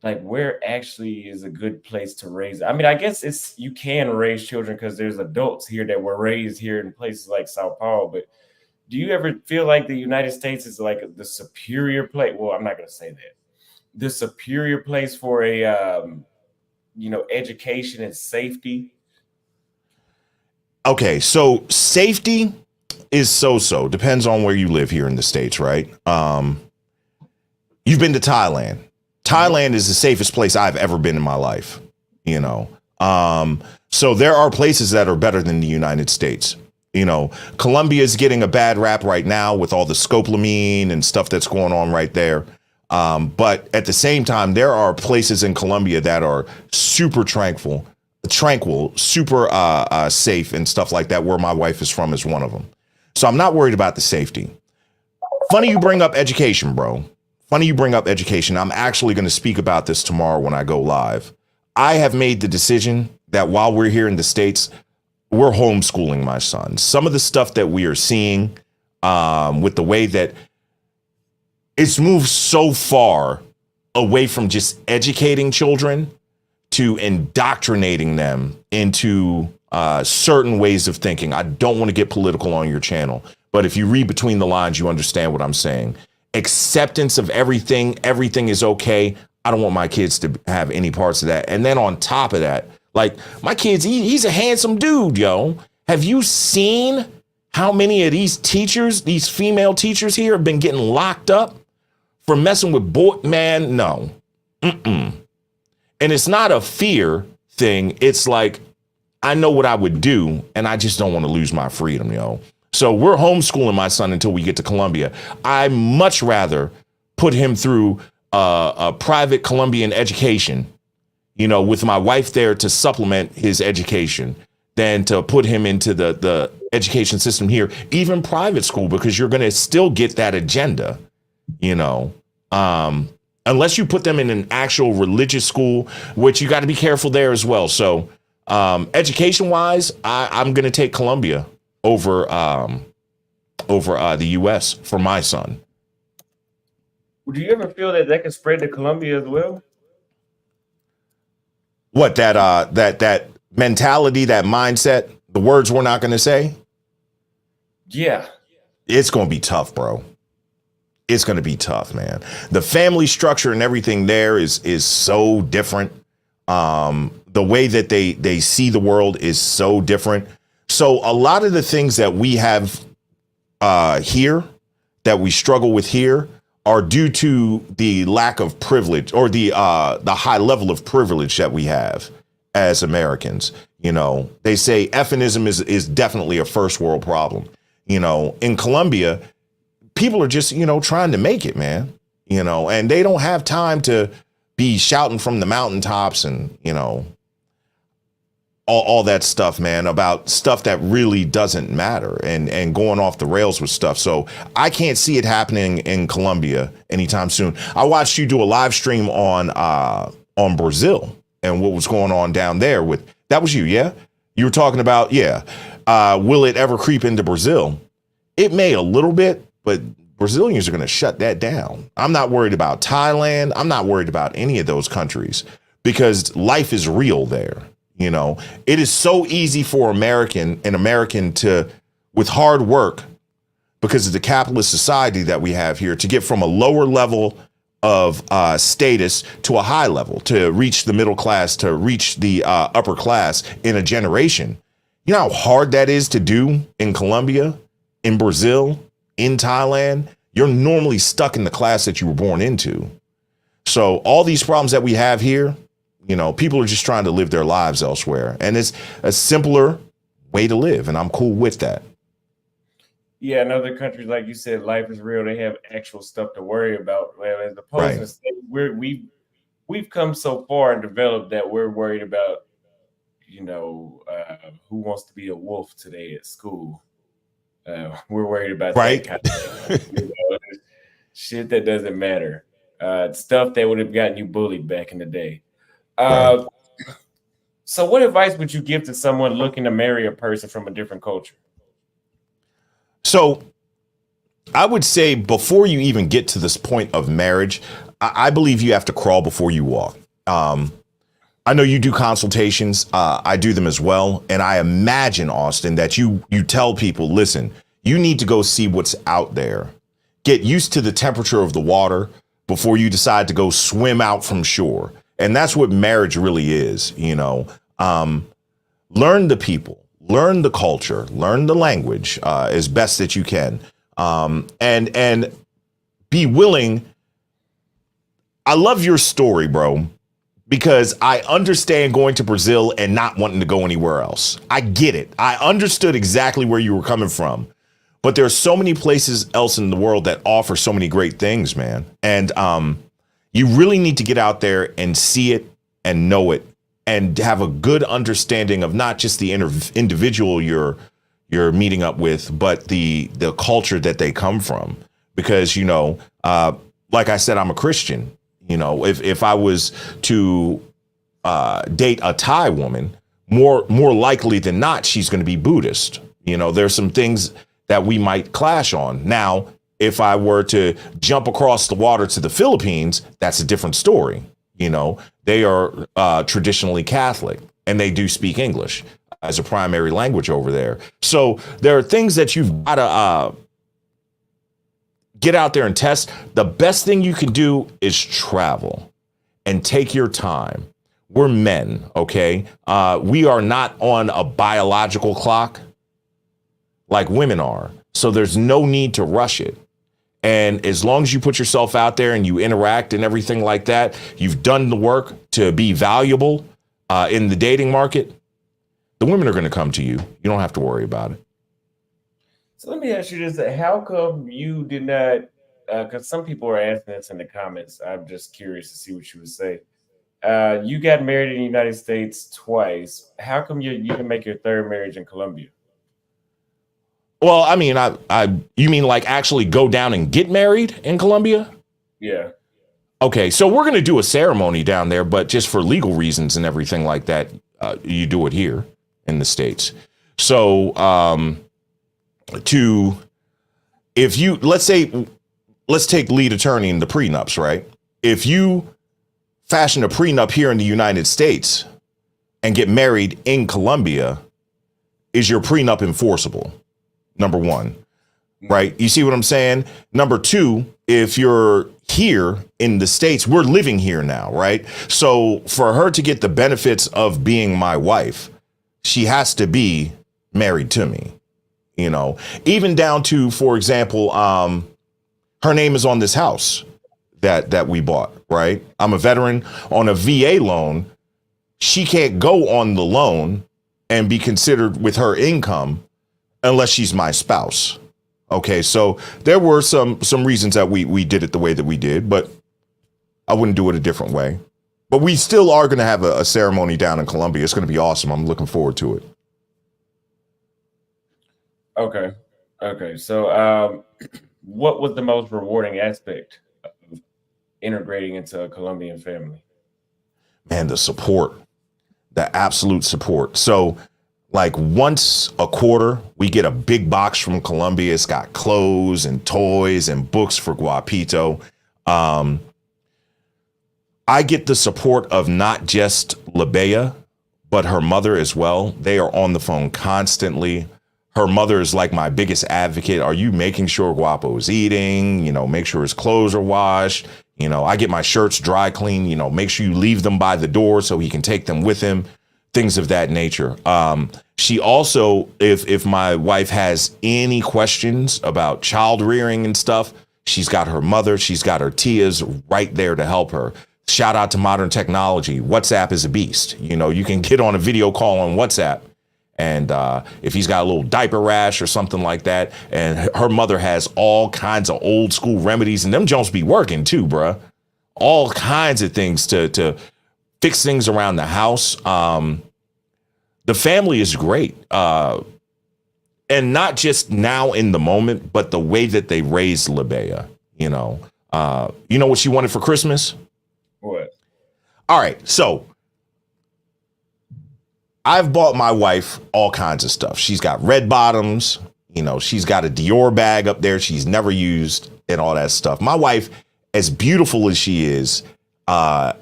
like where actually is a good place to raise? I mean, I guess it's you can raise children because there's adults here that were raised here in places like Sao Paulo, but do you ever feel like the United States is like the superior place? Well, I'm not going to say that. The superior place for a education and safety. Okay, so safety is so depends on where you live here in the States, right? You've been to Thailand. Mhm. Thailand is the safest place I've ever been in my life, you know. So there are places that are better than the United States. You know, Colombia is getting a bad rap right now with all the scopolamine and stuff that's going on right there. But at the same time, there are places in Colombia that are super tranquil, super safe and stuff like that, where my wife is from is one of them. So I'm not worried about the safety. Funny you bring up education, bro. Funny you bring up education. I'm actually going to speak about this tomorrow when I go live. I have made the decision that while we're here in the States, we're homeschooling my son. Some of the stuff that we are seeing with the way that it's moved so far away from just educating children to indoctrinating them into certain ways of thinking. I don't want to get political on your channel, but if you read between the lines, you understand what I'm saying. Acceptance of everything is okay. I don't want my kids to have any parts of that. And then on top of that, like my kids, he's a handsome dude, yo. Have you seen how many of these teachers, these female teachers here have been getting locked up for messing with boy? Man, no. And it's not a fear thing. It's like, I know what I would do, and I just don't want to lose my freedom, yo. So we're homeschooling my son until we get to Colombia. I much rather put him through a private Colombian education, you know, with my wife there to supplement his education, than to put him into the education system here, even private school, because you're going to still get that agenda, you know. Unless you put them in an actual religious school, which you got to be careful there as well. So education wise, I'm going to take Colombia over the U.S. for my son. Do you ever feel that could spread to Colombia as well? What, that mentality, that mindset, the words we're not going to say? Yeah. It's going to be tough, bro. It's going to be tough, man. The family structure and everything there is so different. The way that they see the world is so different. So a lot of the things that we have here, that we struggle with here, are due to the lack of privilege, or the high level of privilege that we have as Americans. You know, they say effinism is definitely a first world problem. You know, in Colombia, people are just, you know, trying to make it, man, you know, and they don't have time to be shouting from the mountaintops and, you know, all that stuff, man, about stuff that really doesn't matter, and going off the rails with stuff. So I can't see it happening in Colombia anytime soon. I watched you do a live stream on Brazil and what was going on down there with, that was you, yeah? You were talking about, yeah. Will it ever creep into Brazil? It may a little bit, but Brazilians are going to shut that down. I'm not worried about Thailand. I'm not worried about any of those countries, because life is real there. You know, it is so easy for an American to, with hard work, because of the capitalist society that we have here, to get from a lower level of status to a high level, to reach the middle class, to reach the upper class in a generation. You know how hard that is to do in Colombia, in Brazil, in Thailand? You're normally stuck in the class that you were born into. So all these problems that we have here, you know, people are just trying to live their lives elsewhere. And it's a simpler way to live. And I'm cool with that. Yeah, in other countries, like you said, life is real. They have actual stuff to worry about. Well, as opposed to say, we've come so far and developed that we're worried about, you know, who wants to be a wolf today at school. We're worried about Right. that kind of thing. You know, shit that doesn't matter. Stuff that would have gotten you bullied back in the day. Right. So what advice would you give to someone looking to marry a person from a different culture? So I would say, before you even get to this point of marriage, I believe you have to crawl before you walk. I know you do consultations. I do them as well. And I imagine, Austin, that you tell people, listen, you need to go see what's out there. Get used to the temperature of the water before you decide to go swim out from shore. And that's what marriage really is, you know. Learn the people, learn the culture, learn the language as best that you can. And be willing. I love your story, bro, because I understand going to Brazil and not wanting to go anywhere else. I get it. I understood exactly where you were coming from. But there's so many places else in the world that offer so many great things, man. And you really need to get out there and see it and know it and have a good understanding of not just the individual you're meeting up with, but the culture that they come from. Because, you know, like I said, I'm a Christian. You know, if I was to date a Thai woman, more likely than not, she's going to be Buddhist. You know, there's some things that we might clash on. Now, if I were to jump across the water to the Philippines, that's a different story. You know, they are traditionally Catholic and they do speak English as a primary language over there. So there are things that you've got to get out there and test. The best thing you can do is travel and take your time. We're men, okay? We are not on a biological clock like women are. So there's no need to rush it. And as long as you put yourself out there and you interact and everything like that, you've done the work to be valuable in the dating market, the women are going to come to you. You don't have to worry about it. So let me ask you this: how come you did not? Because some people are asking this in the comments. I'm just curious to see what you would say. You got married in the United States twice. How come you didn't make your third marriage in Colombia? Well, I mean, you mean like actually go down and get married in Colombia? Yeah. Okay, so we're going to do a ceremony down there, but just for legal reasons and everything like that, you do it here in the States. So let's take lead attorney in the prenups, right? If you fashion a prenup here in the United States and get married in Colombia, is your prenup enforceable? Number one, right? You see what I'm saying? Number two, if you're here in the States, we're living here now, right? So for her to get the benefits of being my wife, she has to be married to me, you know, even down to, for example, her name is on this house that we bought, right? I'm a veteran on a VA loan. She can't go on the loan and be considered with her income unless she's my spouse. Okay, so there were some reasons that we did it the way that we did, but I wouldn't do it a different way. But we still are going to have a ceremony down in Colombia. It's going to be awesome. I'm looking forward to it. Okay. So what was the most rewarding aspect of integrating into a Colombian family? Man, the support, the absolute support. So like once a quarter, we get a big box from Colombia. It's got clothes and toys and books for Guapito. I get the support of not just Labea, but her mother as well. They are on the phone constantly. Her mother is like my biggest advocate. Are you making sure Guapo is eating? You know, make sure his clothes are washed. You know, I get my shirts dry clean. You know, make sure you leave them by the door so he can take them with him. Things of that nature. She also, if my wife has any questions about child rearing and stuff, she's got her mother, she's got her tias right there to help her. Shout out to modern technology. WhatsApp is a beast. You know, you can get on a video call on WhatsApp. And if he's got a little diaper rash or something like that, and her mother has all kinds of old school remedies, and them Jones be working too, bruh. All kinds of things to fix things around the house. The family is great. And not just now in the moment, but the way that they raised Labea, you know. You know what she wanted for Christmas? What? All right, so I've bought my wife all kinds of stuff. She's got red bottoms, you know, she's got a Dior bag up there she's never used and all that stuff. My wife as beautiful as she is, and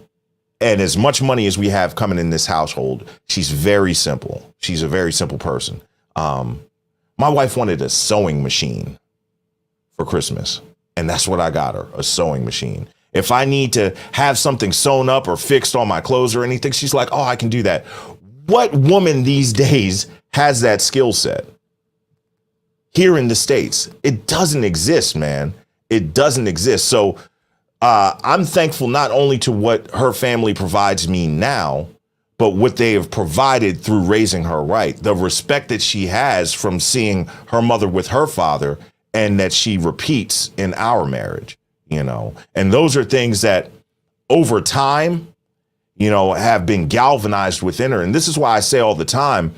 as much money as we have coming in this household, she's very simple. She's a very simple person. My wife wanted a sewing machine for Christmas, and that's what I got her, a sewing machine. If I need to have something sewn up or fixed on my clothes or anything, she's like, oh, I can do that. What woman these days has that skill set? Here in the States, it doesn't exist, man. It doesn't exist. So I'm thankful not only to what her family provides me now, but what they have provided through raising her right. The respect that she has from seeing her mother with her father, and that she repeats in our marriage, you know. And those are things that over time, you know, have been galvanized within her. And this is why I say all the time,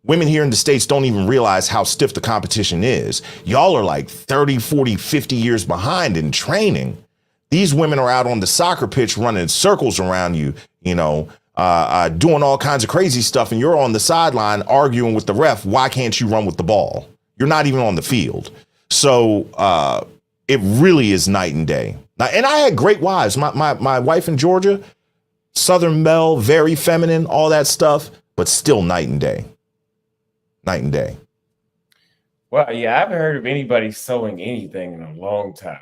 women here in the States don't even realize how stiff the competition is. Y'all are like 30, 40, 50 years behind in training. These women are out on the soccer pitch running circles around you, you know, doing all kinds of crazy stuff. And you're on the sideline arguing with the ref. Why can't you run with the ball? You're not even on the field. So it really is night and day. Now, and I had great wives. My wife in Georgia, Southern belle, very feminine, all that stuff, but still night and day. Night and day. Well, yeah, I haven't heard of anybody sewing anything in a long time.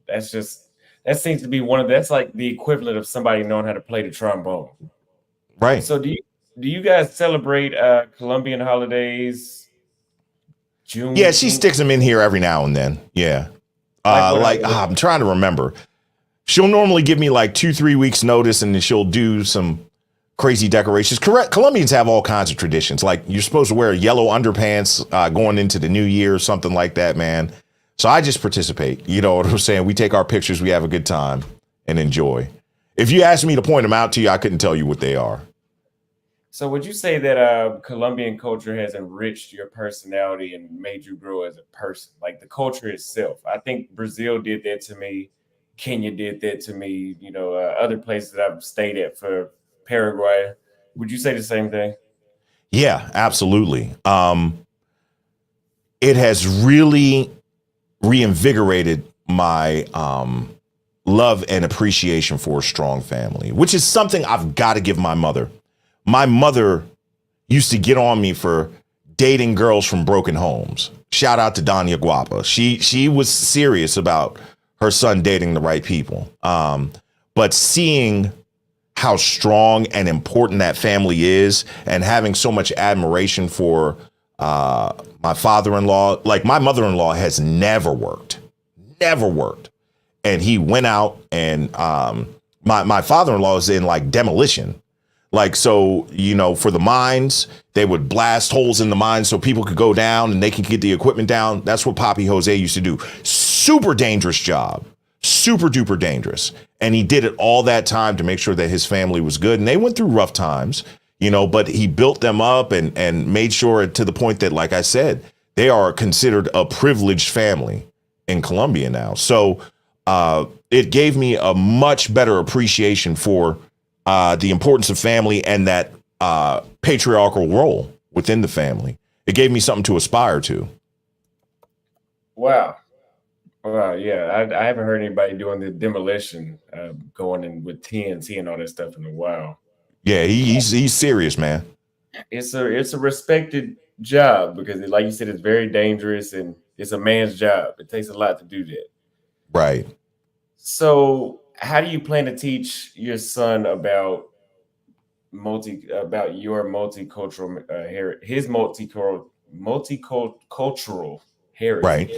That seems to be that's like the equivalent of somebody knowing how to play the trombone. Right. So do you guys celebrate Colombian holidays? June? Yeah, she sticks them in here every now and then. Yeah. I'm trying to remember. She'll normally give me like 2-3 weeks notice, and then she'll do some crazy decorations. Correct. Colombians have all kinds of traditions. Like you're supposed to wear yellow underpants going into the new year or something like that, man. So I just participate. You know what I'm saying? We take our pictures, we have a good time and enjoy. If you asked me to point them out to you, I couldn't tell you what they are. So would you say that Colombian culture has enriched your personality and made you grow as a person? Like the culture itself. I think Brazil did that to me. Kenya did that to me. You know, other places that I've stayed at, for Paraguay. Would you say the same thing? Yeah, absolutely. It has really reinvigorated my love and appreciation for a strong family, which is something I've got to give my mother. My mother used to get on me for dating girls from broken homes. Shout out to Danya Guapa. She was serious about her son dating the right people. But seeing how strong and important that family is, and having so much admiration for my father-in-law, like my mother-in-law has never worked. And he went out, and my father-in-law is in like demolition. Like, so, you know, for the mines, they would blast holes in the mines so people could go down and they could get the equipment down. That's what Papi Jose used to do. Super dangerous job. Super duper dangerous. And he did it all that time to make sure that his family was good. And they went through rough times, you know, but he built them up and made sure, to the point that, like I said, they are considered a privileged family in Colombia now. So it gave me a much better appreciation for the importance of family and that patriarchal role within the family. It gave me something to aspire to. Wow. Yeah, I haven't heard anybody doing the demolition, going in with TNT and all that stuff in a while. Yeah, he's serious, man. It's a respected job because, like you said, it's very dangerous and it's a man's job. It takes a lot to do that. Right. So, how do you plan to teach your son about your multicultural his multicultural heritage? Right.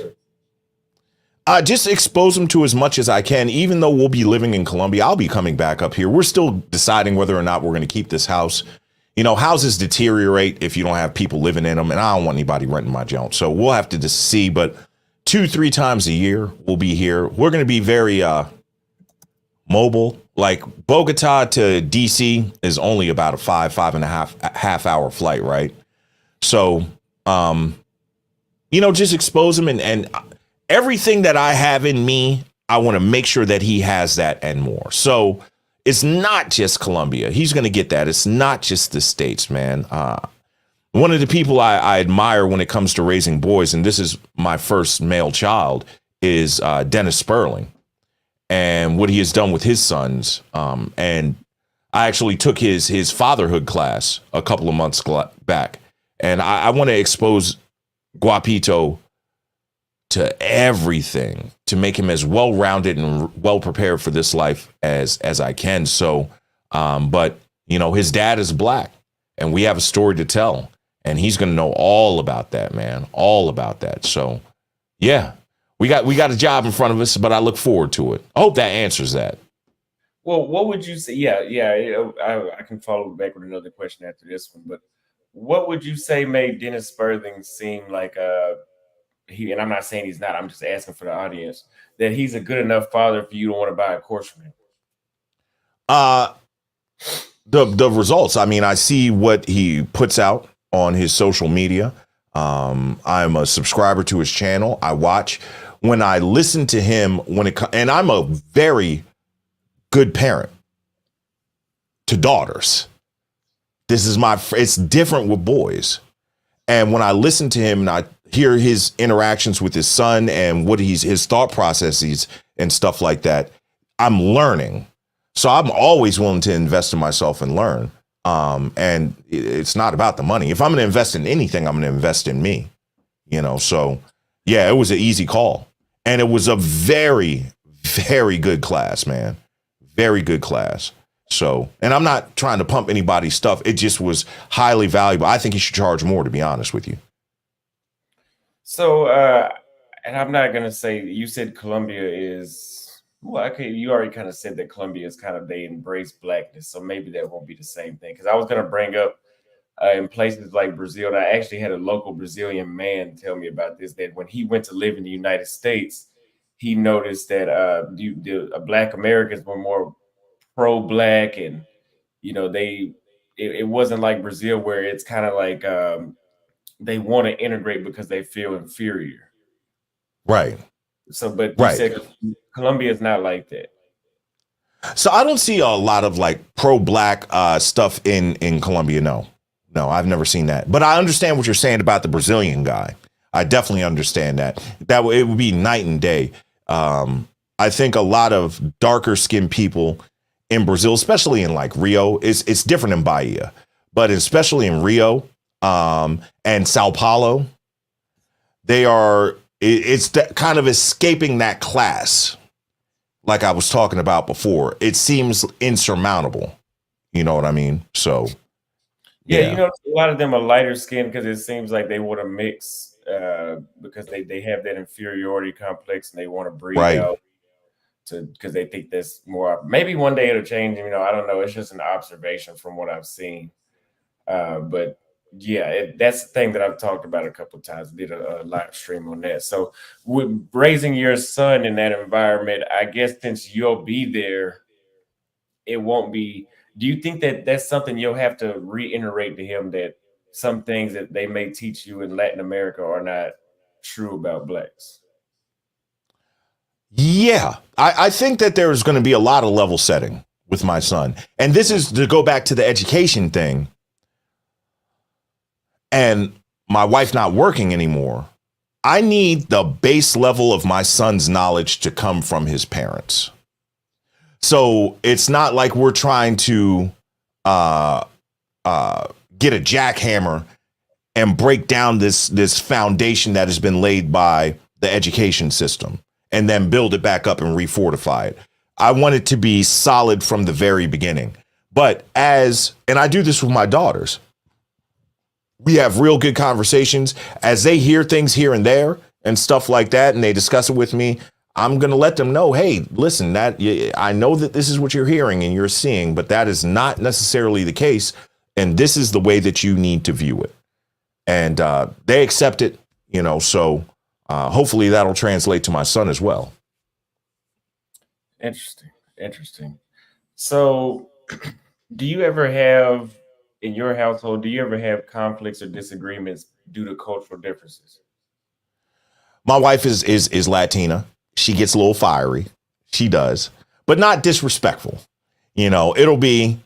Just expose them to as much as I can. Even though we'll be living in Colombia, I'll be coming back up here. We're still deciding whether or not we're going to keep this house. You know, houses deteriorate if you don't have people living in them, and I don't want anybody renting my junk. So we'll have to just see. But 2-3 times a year we'll be here. We're going to be very mobile. Like Bogota to DC is only about a 5.5 hour flight, right? So, you know, just expose them and everything that I have in me, I want to make sure that he has that and more. So it's not just Colombia. He's going to get that. It's not just the States, man. One of the people I admire when it comes to raising boys, and this is my first male child, is Dennis Sperling. and what he has done with his sons. And I actually took his fatherhood class a couple of months back, and I want to expose Guapito to everything to make him as well-rounded and well prepared for this life as I can. So, but you know, his dad is black, and we have a story to tell, and he's going to know all about that, man, all about that. So, yeah, we got a job in front of us, but I look forward to it. I hope that answers that. Well, what would you say? Yeah. I can follow back with another question after this one, but what would you say made Dennis Spurling seem like he? And I'm not saying he's not. I'm just asking for the audience that he's a good enough father for you to want to buy a course from him. The results. I mean, I see what he puts out on his social media. I'm a subscriber to his channel. I watch. When I listen to him, and I'm a very good parent to daughters. This is it's different with boys. And when I listen to him and I hear his interactions with his son and what his thought processes and stuff like that, I'm learning. So I'm always willing to invest in myself and learn. And it's not about the money. If I'm going to invest in anything, I'm going to invest in me, you know? So yeah, it was an easy call, and it was a very, very good class, man. Very good class. So, and I'm not trying to pump anybody's stuff. It just was highly valuable. I think you should charge more, to be honest with you. So, and I'm not gonna say you said Colombia is well. Okay, you already kind of said that Colombia is kind of they embrace blackness, so maybe that won't be the same thing. Because I was gonna bring up in places like Brazil, and I actually had a local Brazilian man tell me about this. That when he went to live in the United States, he noticed that Black Americans were more pro-black, and you know it wasn't like Brazil where it's kind of like they want to integrate because they feel inferior. Right. So, but you Right. said Colombia is not like that. So I don't see a lot of like pro-black stuff in Colombia. No, I've never seen that. But I understand what you're saying about the Brazilian guy. I definitely understand that. It would be night and day. I think a lot of darker skinned people in Brazil, especially in like Rio, it's different in Bahia, but especially in Rio and Sao Paulo, it's kind of escaping that class. Like I was talking about before, it seems insurmountable. You know what I mean? So, yeah. You know, a lot of them are lighter skinned because it seems like they want to mix because they have that inferiority complex and they want to breed out because they think that's more. Maybe one day it'll change. You know, I don't know. It's just an observation from what I've seen. But yeah, that's the thing that I've talked about a couple of times. Did a live stream on that. So with raising your son in that environment, I guess since you'll be there, it won't be. Do you think that that's something you'll have to reiterate to him that some things that they may teach you in Latin America are not true about blacks? Yeah, I think that there's going to be a lot of level setting with my son. And this is to go back to the education thing. And my wife not working anymore. I need the base level of my son's knowledge to come from his parents. So it's not like we're trying to get a jackhammer and break down this foundation that has been laid by the education system and then build it back up and refortify it. I want it to be solid from the very beginning. But and I do this with my daughters, we have real good conversations as they hear things here and there and stuff like that. And they discuss it with me. I'm going to let them know, hey, listen, I know that this is what you're hearing and you're seeing, but that is not necessarily the case. And this is the way that you need to view it. And they accept it, you know, so hopefully that'll translate to my son as well. Interesting. So do you ever have in your household, do you ever have conflicts or disagreements due to cultural differences? My wife is Latina. She gets a little fiery. She does, but not disrespectful. You know, it'll be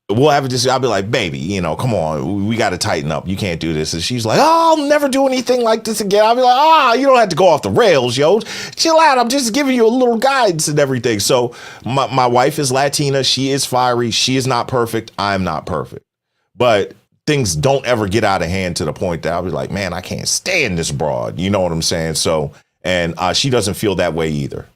we'll have this. I'll be like, baby, come on, we got to tighten up. You can't do this. And she's like, oh, I'll never do anything like this again. I'll be like, you don't have to go off the rails, yo. Chill out. I'm just giving you a little guidance and everything. So my wife is Latina. She is fiery. She is not perfect. I'm not perfect. But things don't ever get out of hand to the point that I'll be like, man, I can't stand this broad. You know what I'm saying? So, and she doesn't feel that way either.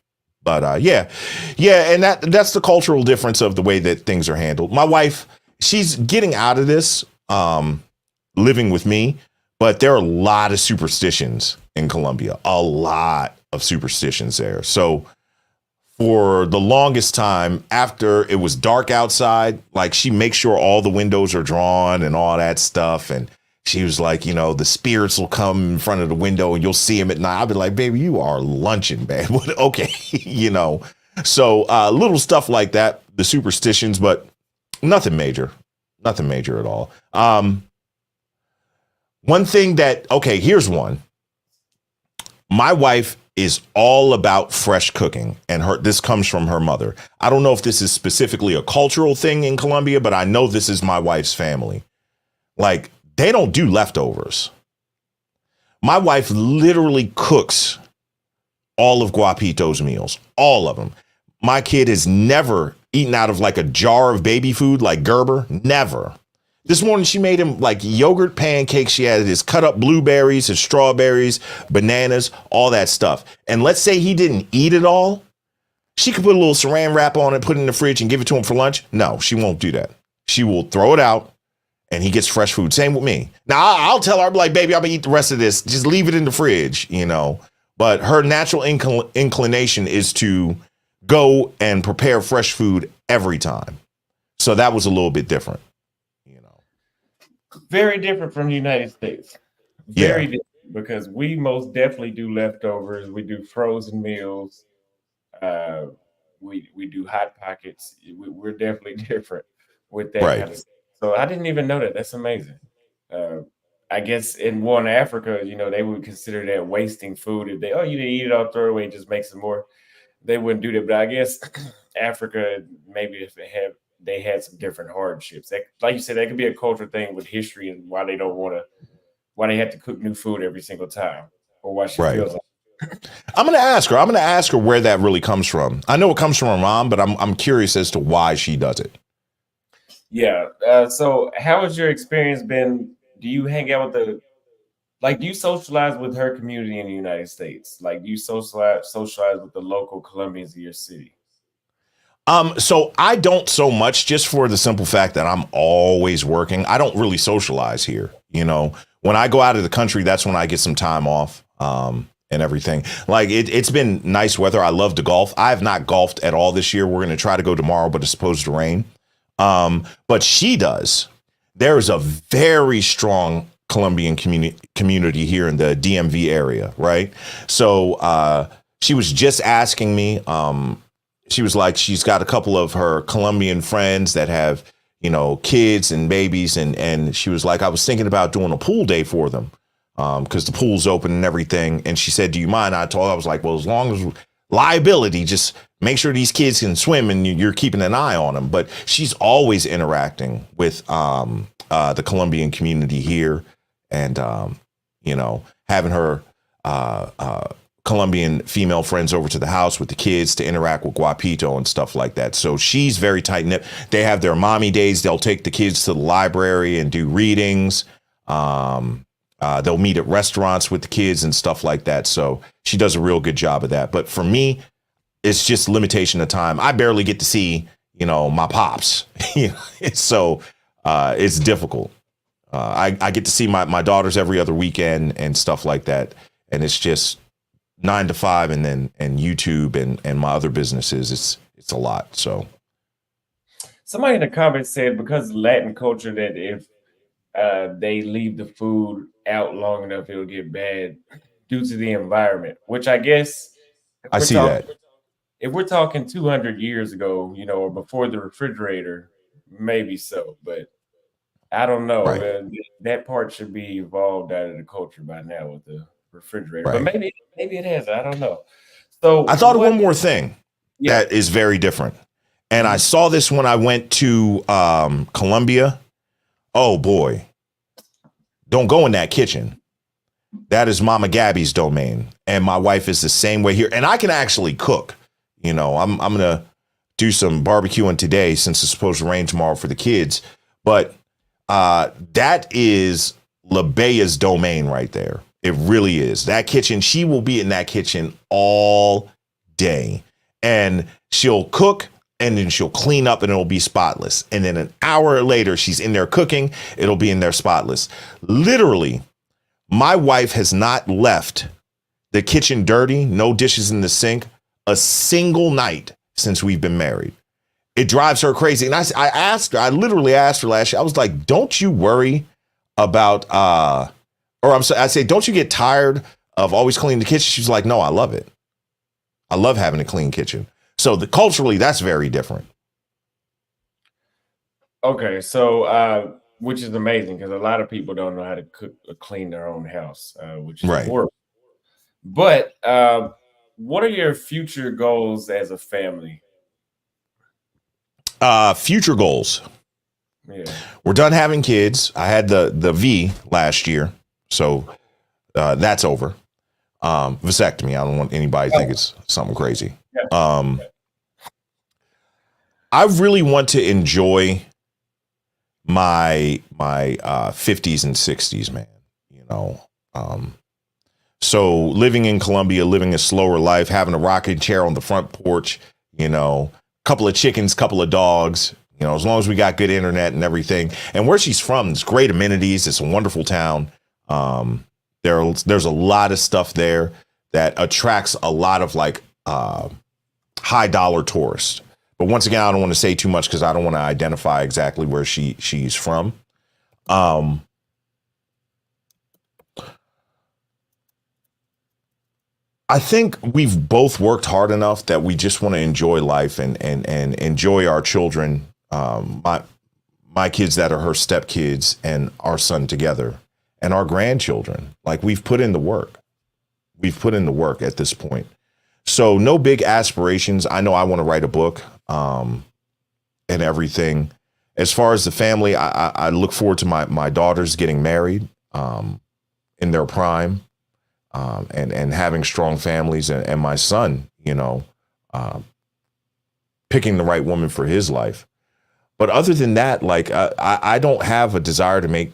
But yeah, and that's the cultural difference of the way that things are handled. My wife, she's getting out of this, living with me, but there are a lot of superstitions in Colombia, a lot of superstitions there. So for the longest time, after it was dark outside, like she makes sure all the windows are drawn and all that stuff. And she was like, the spirits will come in front of the window and you'll see them at night. I'll be like, baby, you are lunching, man. Okay. So little stuff like that, the superstitions, but nothing major at all. One thing here's one. My wife is all about fresh cooking, and this comes from her mother. I don't know if this is specifically a cultural thing in Colombia, but I know this is my wife's family. Like, they don't do leftovers. My wife literally cooks all of Guapito's meals, all of them. My kid has never eaten out of like a jar of baby food like Gerber. Never. This morning she made him like yogurt pancakes. She had his cut up blueberries, his strawberries, bananas, all that stuff. And let's say he didn't eat it all. She could put a little saran wrap on it, put it in the fridge and give it to him for lunch. No, she won't do that. She will throw it out. And he gets fresh food. Same with me. Now, I'll tell her, I'll be like, baby, I'm going to eat the rest of this. Just leave it in the fridge, But her natural inclination is to go and prepare fresh food every time. So that was a little bit different, Very different from the United States. Very different, because we most definitely do leftovers. We do frozen meals. We do hot pockets. We're definitely different with that kind of stuff. So I didn't even know that. That's amazing. I guess in Africa, they would consider that wasting food. If you didn't eat it all, throw it away, just make some more. They wouldn't do that. But I guess Africa, maybe if they had some different hardships. Like you said, that could be a cultural thing with history and why they don't why they have to cook new food every single time, or why she feels like. I'm going to ask her where that really comes from. I know it comes from her mom, but I'm curious as to why she does it. Yeah. So how has your experience been? Do you hang out with do you socialize with her community in the United States? Like, do you socialize with the local Colombians in your city? So I don't so much, just for the simple fact that I'm always working. I don't really socialize here. When I go out of the country, that's when I get some time off, and everything. Like it's been nice weather. I love to golf. I have not golfed at all this year. We're going to try to go tomorrow, but it's supposed to rain. But she does. There is a very strong Colombian community here in the DMV area, right? So she was just asking me, she was like, she's got a couple of her Colombian friends that have, kids and babies. And she was like, I was thinking about doing a pool day for them, because the pool's open and everything. And she said, do you mind? I was like, well, as long as liability, just make sure these kids can swim and you're keeping an eye on them. But she's always interacting with the Colombian community here, and having her Colombian female friends over to the house with the kids to interact with Guapito and stuff like that. So she's very tight knit. They have their mommy days. They'll take the kids to the library and do readings. They'll meet at restaurants with the kids and stuff like that. So she does a real good job of that. But for me, it's just limitation of time. I barely get to see, my pops. So it's difficult. I get to see my daughters every other weekend and stuff like that. And it's just 9 to 5, and YouTube and my other businesses. It's a lot. So somebody in the comments said, because Latin culture, that if they leave the food out long enough, it'll get bad due to the environment, which I guess I see that. If we're talking 200 years ago, or before the refrigerator, maybe so, but I don't know. Right. That part should be evolved out of the culture by now with the refrigerator, Right. but maybe it has. I don't know. So I thought of one more thing that is very different. And I saw this when I went to Colombia. Oh boy, don't go in that kitchen. That is Mama Gabby's domain. And my wife is the same way here. And I can actually cook. You know, I'm gonna do some barbecuing today since it's supposed to rain tomorrow for the kids. But that is LaBea's domain right there. It really is. That kitchen, she will be in that kitchen all day. And she'll cook and then she'll clean up and it'll be spotless. And then an hour later, she's in there cooking. It'll be in there spotless. Literally, my wife has not left the kitchen dirty, no dishes in the sink, a single night since we've been married. It drives her crazy. And I literally asked her last year, I was like, don't you worry about, I say, don't you get tired of always cleaning the kitchen? She's like, no, I love it. I love having a clean kitchen. So culturally, that's very different. Okay, so which is amazing because a lot of people don't know how to cook or clean their own house, which is Right. horrible. But what are your future goals as a family? Future goals. Yeah. We're done having kids. I had the V last year, so that's over. Vasectomy. I don't want anybody to think it's something crazy. Yeah. I really want to enjoy my 50s and 60s, man. You know, so living in Colombia, living a slower life, having a rocking chair on the front porch, you know, couple of chickens, couple of dogs, you know, as long as we got good internet and everything. And where she's from, it's great amenities. It's a wonderful town. There's a lot of stuff there that attracts a lot of like high dollar tourists. But once again, I don't want to say too much because I don't want to identify exactly where she's from. I think we've both worked hard enough that we just want to enjoy life and enjoy our children, my kids that are her stepkids and our son together and our grandchildren. Like we've put in the work. We've put in the work at this point. So no big aspirations. I know I want to write a book and everything. As far as the family, I look forward to my daughters getting married in their prime. And having strong families and my son, you know, picking the right woman for his life. But other than that, like I don't have a desire to make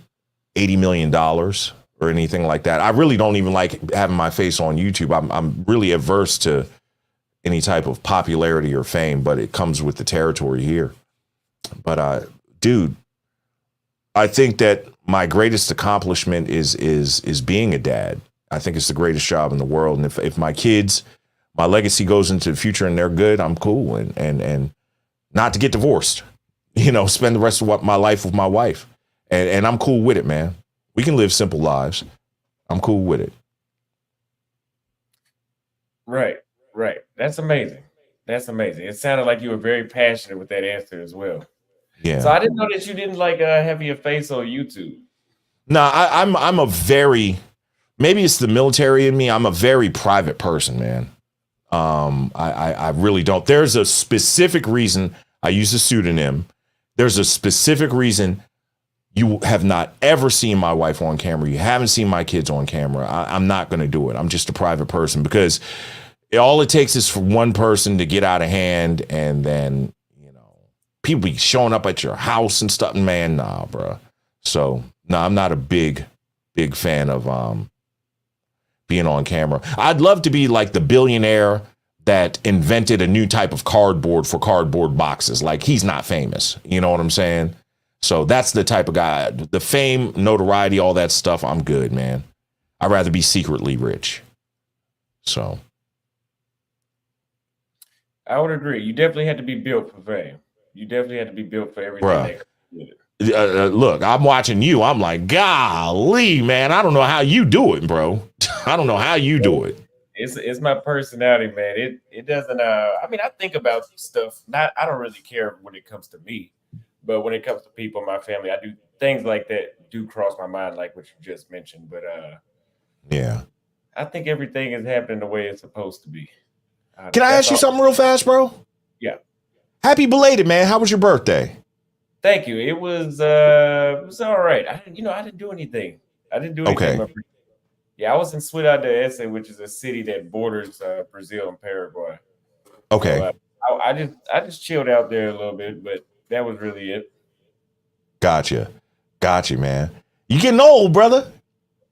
$80 million or anything like that. I really don't even like having my face on YouTube. I'm really averse to any type of popularity or fame, but it comes with the territory here. But dude, I think that my greatest accomplishment is being a dad. I think it's the greatest job in the world. And if my kids, my legacy goes into the future and they're good, I'm cool. And not to get divorced, you know, spend the rest of my life with my wife. And I'm cool with it, man. We can live simple lives. I'm cool with it. Right. That's amazing. It sounded like you were very passionate with that answer as well. Yeah. So I didn't know that you didn't like have your face on YouTube. No, I'm a very, maybe it's the military in me. I'm a very private person, man. I really don't. There's a specific reason I use a pseudonym. There's a specific reason you have not ever seen my wife on camera. You haven't seen my kids on camera. I'm not going to do it. I'm just a private person because all it takes is for one person to get out of hand and then, you know, people be showing up at your house and stuff. Man, nah, bro. So, no, I'm not a big fan of being on camera. I'd love to be like the billionaire that invented a new type of cardboard for cardboard boxes. Like he's not famous. You know what I'm saying? So that's the type of guy, the fame, notoriety, all that stuff. I'm good, man. I'd rather be secretly rich. So. I would agree. You definitely had to be built for fame. You definitely had to be built for everything that comes with it. Look, I'm watching you. I'm like, golly, man, I don't know how you do it, bro. I don't know how you do it. It's my personality, man. It doesn't. I mean, I think about stuff. I don't really care when it comes to me, but when it comes to people in my family, I do things like that do cross my mind, like what you just mentioned. But yeah, I think everything is happening the way it's supposed to be. Can I ask you something real fast, bro? Yeah. Happy belated, man. How was your birthday? Thank you. It was all right. I didn't do anything. I didn't do anything. Okay. Yeah, I was in Ciudad de Ese, which is a city that borders Brazil and Paraguay. So Okay. I just chilled out there a little bit, but that was really it. Gotcha. Gotcha, man. You getting old, brother.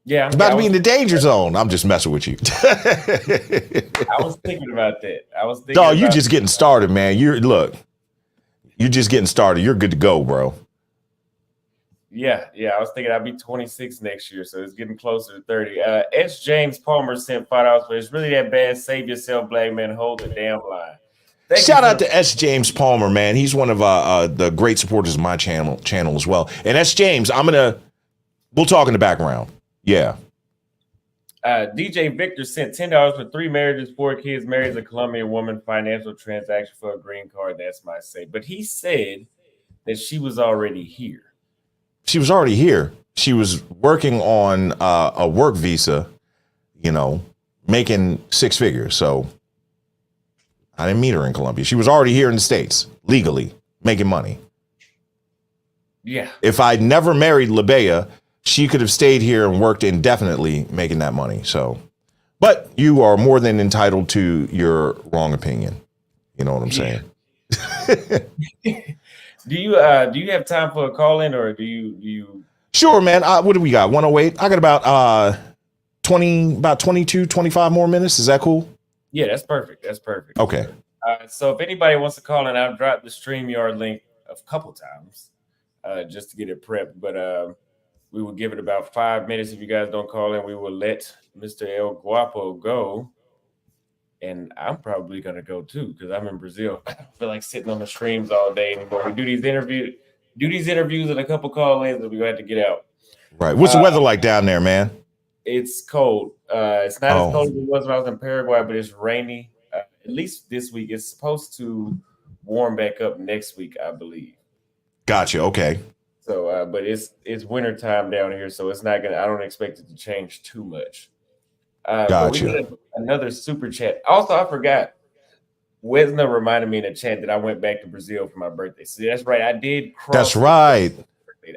Yeah, It's about to be in the danger zone. I'm just messing with you. I was thinking about that. I was thinking Dog, you about just getting started, man. You're just getting started. You're good to go, bro. Yeah. I was thinking I'd be 26 next year, so it's getting closer to 30. S. James Palmer sent $5, but it's really that bad. Save yourself, black man. Hold the damn line. Shout out to S. James Palmer, man. He's one of the great supporters of my channel as well. And S. James, we'll talk in the background. Yeah. DJ Victor sent $10 for 3 marriages, 4 kids, marries a Colombian woman, financial transaction for a green card. That's my say. But he said that she was already here. She was already here. She was working on a work visa, making 6 figures. So I didn't meet her in Colombia. She was already here in the States, legally, making money. Yeah. If I'd never married Labea, she could have stayed here and worked indefinitely making that money. So, but you are more than entitled to your wrong opinion. You know what I'm saying? Do you have time for a call in, or do you? Sure, man. What do we got? 108. I got about 22, 25 more minutes. Is that cool? Yeah, that's perfect. That's perfect. Okay. So if anybody wants to call in, I've dropped the StreamYard link a couple times just to get it prepped. But we will give it about 5 minutes. If you guys don't call in, we will let Mr. El Guapo go. And I'm probably going to go too, because I'm in Brazil. I feel like sitting on the streams all day anymore. We do these interviews and a couple call-ins, and we're going to have to get out. Right. What's the weather like down there, man? It's cold. It's not as cold as it was when I was in Paraguay, but it's rainy. At least this week. It's supposed to warm back up next week, I believe. Gotcha. Okay. So, but it's winter time down here, so it's not gonna. I don't expect it to change too much. Gotcha. We got another super chat. Also, I forgot. Wesna reminded me in the chat that I went back to Brazil for my birthday. See, that's right. I did cross. That's right.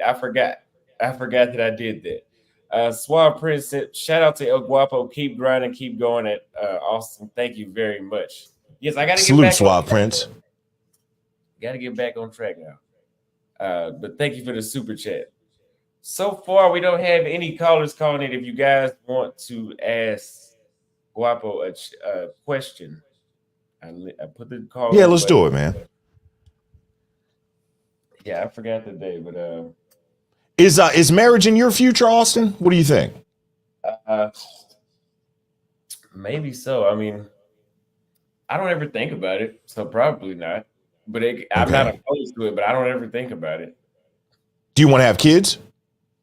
I forgot that I did that. Suave Prince said, shout out to El Guapo. Keep grinding, keep going at Austin. Thank you very much. Yes, I got to get back. Suave Prince. Got to get back on track now. But thank you for the super chat. So far, we don't have any callers calling in. If you guys want to ask Guapo a question, I put the call. Yeah, let's do it, man. Yeah, I forgot the day, but is marriage in your future, Austin? What do you think? Maybe so. I mean, I don't ever think about it, so probably not. But I'm not opposed to it, but I don't ever think about it. Do you want to have kids?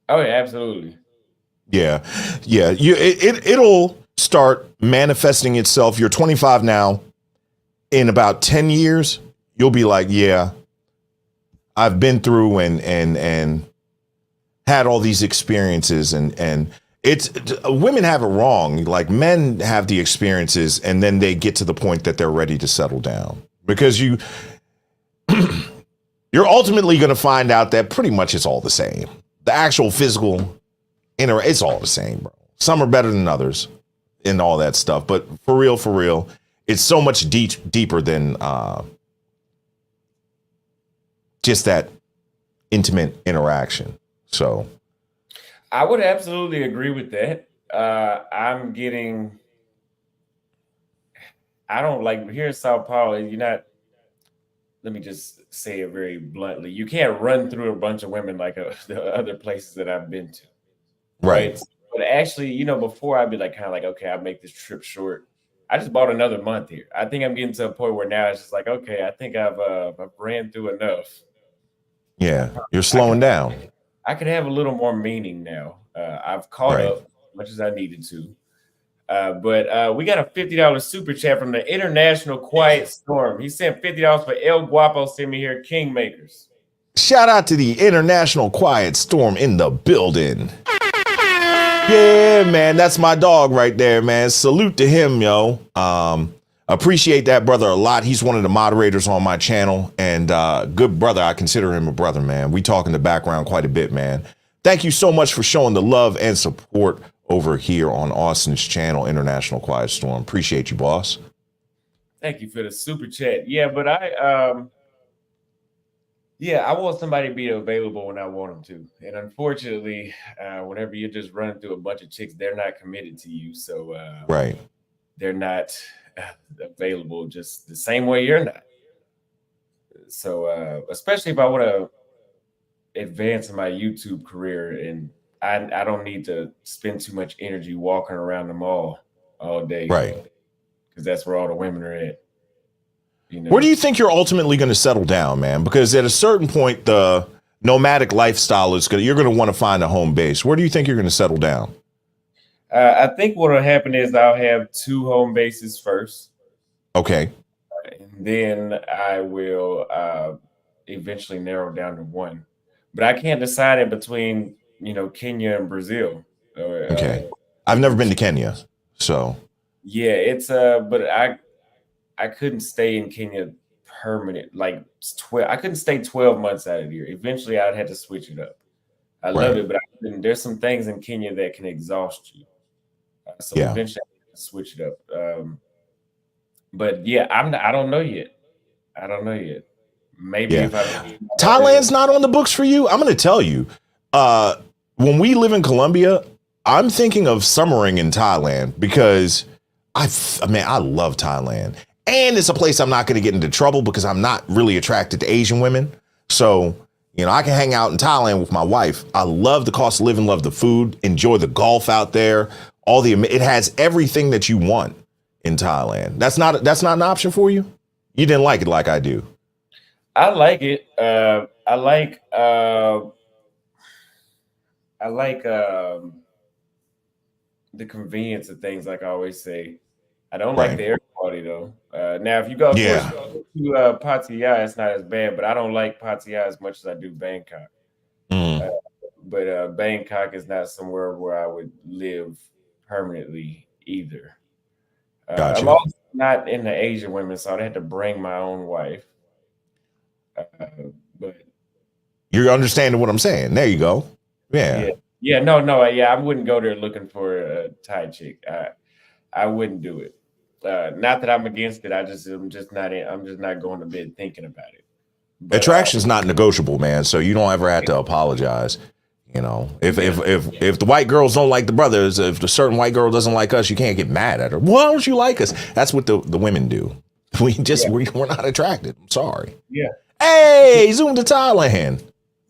Oh, yeah, absolutely. Yeah. It'll start manifesting itself. You're 25 now. In about 10 years, you'll be like, yeah, I've been through and had all these experiences, and it's women have it wrong. Like, men have the experiences, and then they get to the point that they're ready to settle down, because you're ultimately going to find out that pretty much it's all the same. The actual physical it's all the same, bro. Some are better than others and all that stuff. But for real, it's so much deeper than just that intimate interaction. So I would absolutely agree with that. I don't like here in Sao Paulo, let me just say it very bluntly. You can't run through a bunch of women like the other places that I've been to. Right. But actually, before I'd be like, kind of like, okay, I'll make this trip short. I just bought another month here. I think I'm getting to a point where now it's just like, okay, I think I've ran through enough. Yeah, you're slowing down. I could have a little more meaning now. I've caught up as much as I needed to. But we got a $50 super chat from the International Quiet Storm. He sent $50 for El Guapo. Send me here, Kingmakers. Shout out to the International Quiet Storm in the building. Yeah, man, that's my dog right there, man. Salute to him, yo. Appreciate that brother a lot. He's one of the moderators on my channel, and good brother. I consider him a brother, man. We talk in the background quite a bit, man. Thank you so much for showing the love and support over here on Austin's channel, International Quiet Storm. Appreciate you, boss. Thank you for the super chat. Yeah, but I want somebody to be available when I want them to. And unfortunately, whenever you're just running through a bunch of chicks, they're not committed to you. So Right. they're not available just the same way you're not. So especially if I want to advance in my YouTube career, and I don't need to spend too much energy walking around the mall all day. Right. Because that's where all the women are at. You know? Where do you think you're ultimately going to settle down, man? Because at a certain point, the nomadic lifestyle is you're going to want to find a home base. Where do you think you're going to settle down? I think what will happen is I'll have 2 home bases first. Okay. And then I will eventually narrow down to 1. But I can't decide in between, Kenya and Brazil. Okay. I've never been to Kenya, so. Yeah, it's but I couldn't stay in Kenya permanent, like 12. I couldn't stay 12 months out of the year. Eventually, I'd have to switch it up. I love it, but there's some things in Kenya that can exhaust you. So eventually, I have to switch it up. But yeah, I don't know yet. Maybe if Thailand's not on the books for you. I'm going to tell you. When we live in Colombia, I'm thinking of summering in Thailand because I love Thailand. And it's a place I'm not going to get into trouble because I'm not really attracted to Asian women. So, I can hang out in Thailand with my wife. I love the cost of living, love the food, enjoy the golf out there. It has everything that you want in Thailand. That's not an option for you? You didn't like it like I do. I like it. I like the convenience of things, like I always say. I don't like the air quality though. Now, if you go to Pattaya, it's not as bad, but I don't like Pattaya as much as I do Bangkok. But Bangkok is not somewhere where I would live permanently either. Gotcha. I'm also not into Asian women, so I'd have to bring my own wife. But you're understanding what I'm saying. There you go. Yeah. I wouldn't go there looking for a Thai chick. I wouldn't do it. Not that I'm against it. I'm just not going to bed thinking about it. But, attraction's not negotiable, man. So you don't ever have to apologize. If the white girls don't like the brothers, if the certain white girl doesn't like us, you can't get mad at her. Why don't you like us? That's what the women do. We're not attracted. I'm sorry. Yeah. Hey, Zoom to Thailand.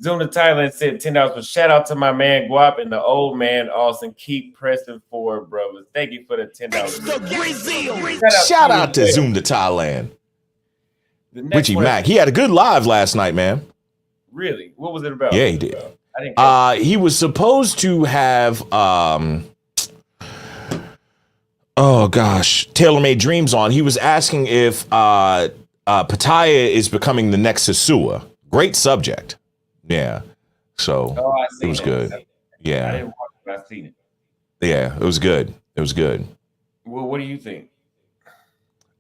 Zoom to Thailand said $10. But shout out to my man Guap and the old man Austin. Keep pressing forward, brothers. Thank you for the $10. Shout out to Zoom to Thailand. Richie Mack. He had a good live last night, man. Really? What was it about? Yeah, he did. He was supposed to have Tailor-Made Dreams on. He was asking if Pattaya is becoming the next Sasua. Great subject. Yeah. So it was good. Yeah. I didn't watch it, but I've seen it. Yeah, it was good. Well, what do you think?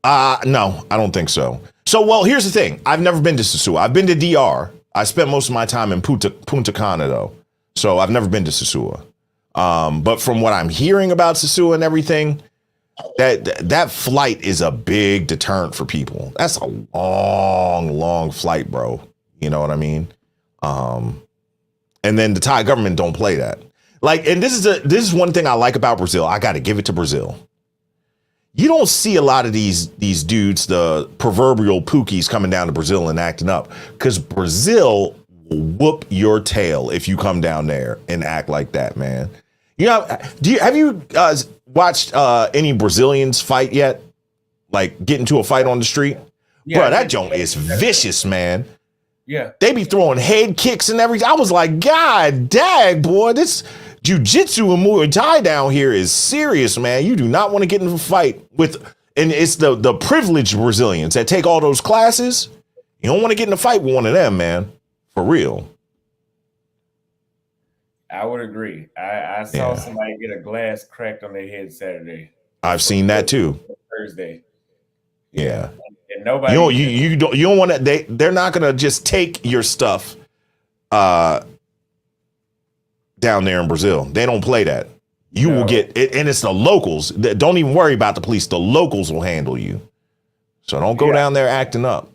No, I don't think so. So, here's the thing. I've never been to Sasua. I've been to DR. I spent most of my time in Punta Cana, though. So I've never been to Sasua. But from what I'm hearing about Sasua and everything, that flight is a big deterrent for people. That's a long flight, bro. You know what I mean? And then the Thai government don't play that. And this is one thing I like about Brazil. I got to give it to Brazil. You don't see a lot of these dudes, the proverbial pookies, coming down to Brazil and acting up, because Brazil will whoop your tail if you come down there and act like that, man. Have you watched any Brazilians fight yet? Like get into a fight on the street? Yeah, bro, that joint is vicious, man. Yeah. They be throwing head kicks and everything. I was like, God dang, boy, this jiu-jitsu and Muay Thai down here is serious, man. You do not want to get into a fight and it's the privileged Brazilians that take all those classes. You don't want to get in a fight with one of them, man. For real. I would agree. I saw somebody get a glass cracked on their head Saturday. I've seen that too. Thursday. Yeah. And nobody. You don't want to. They're not gonna just take your stuff down there in Brazil. They don't play that. You will get it, and it's the locals. Don't even worry about the police. The locals will handle you. So don't go down there acting up.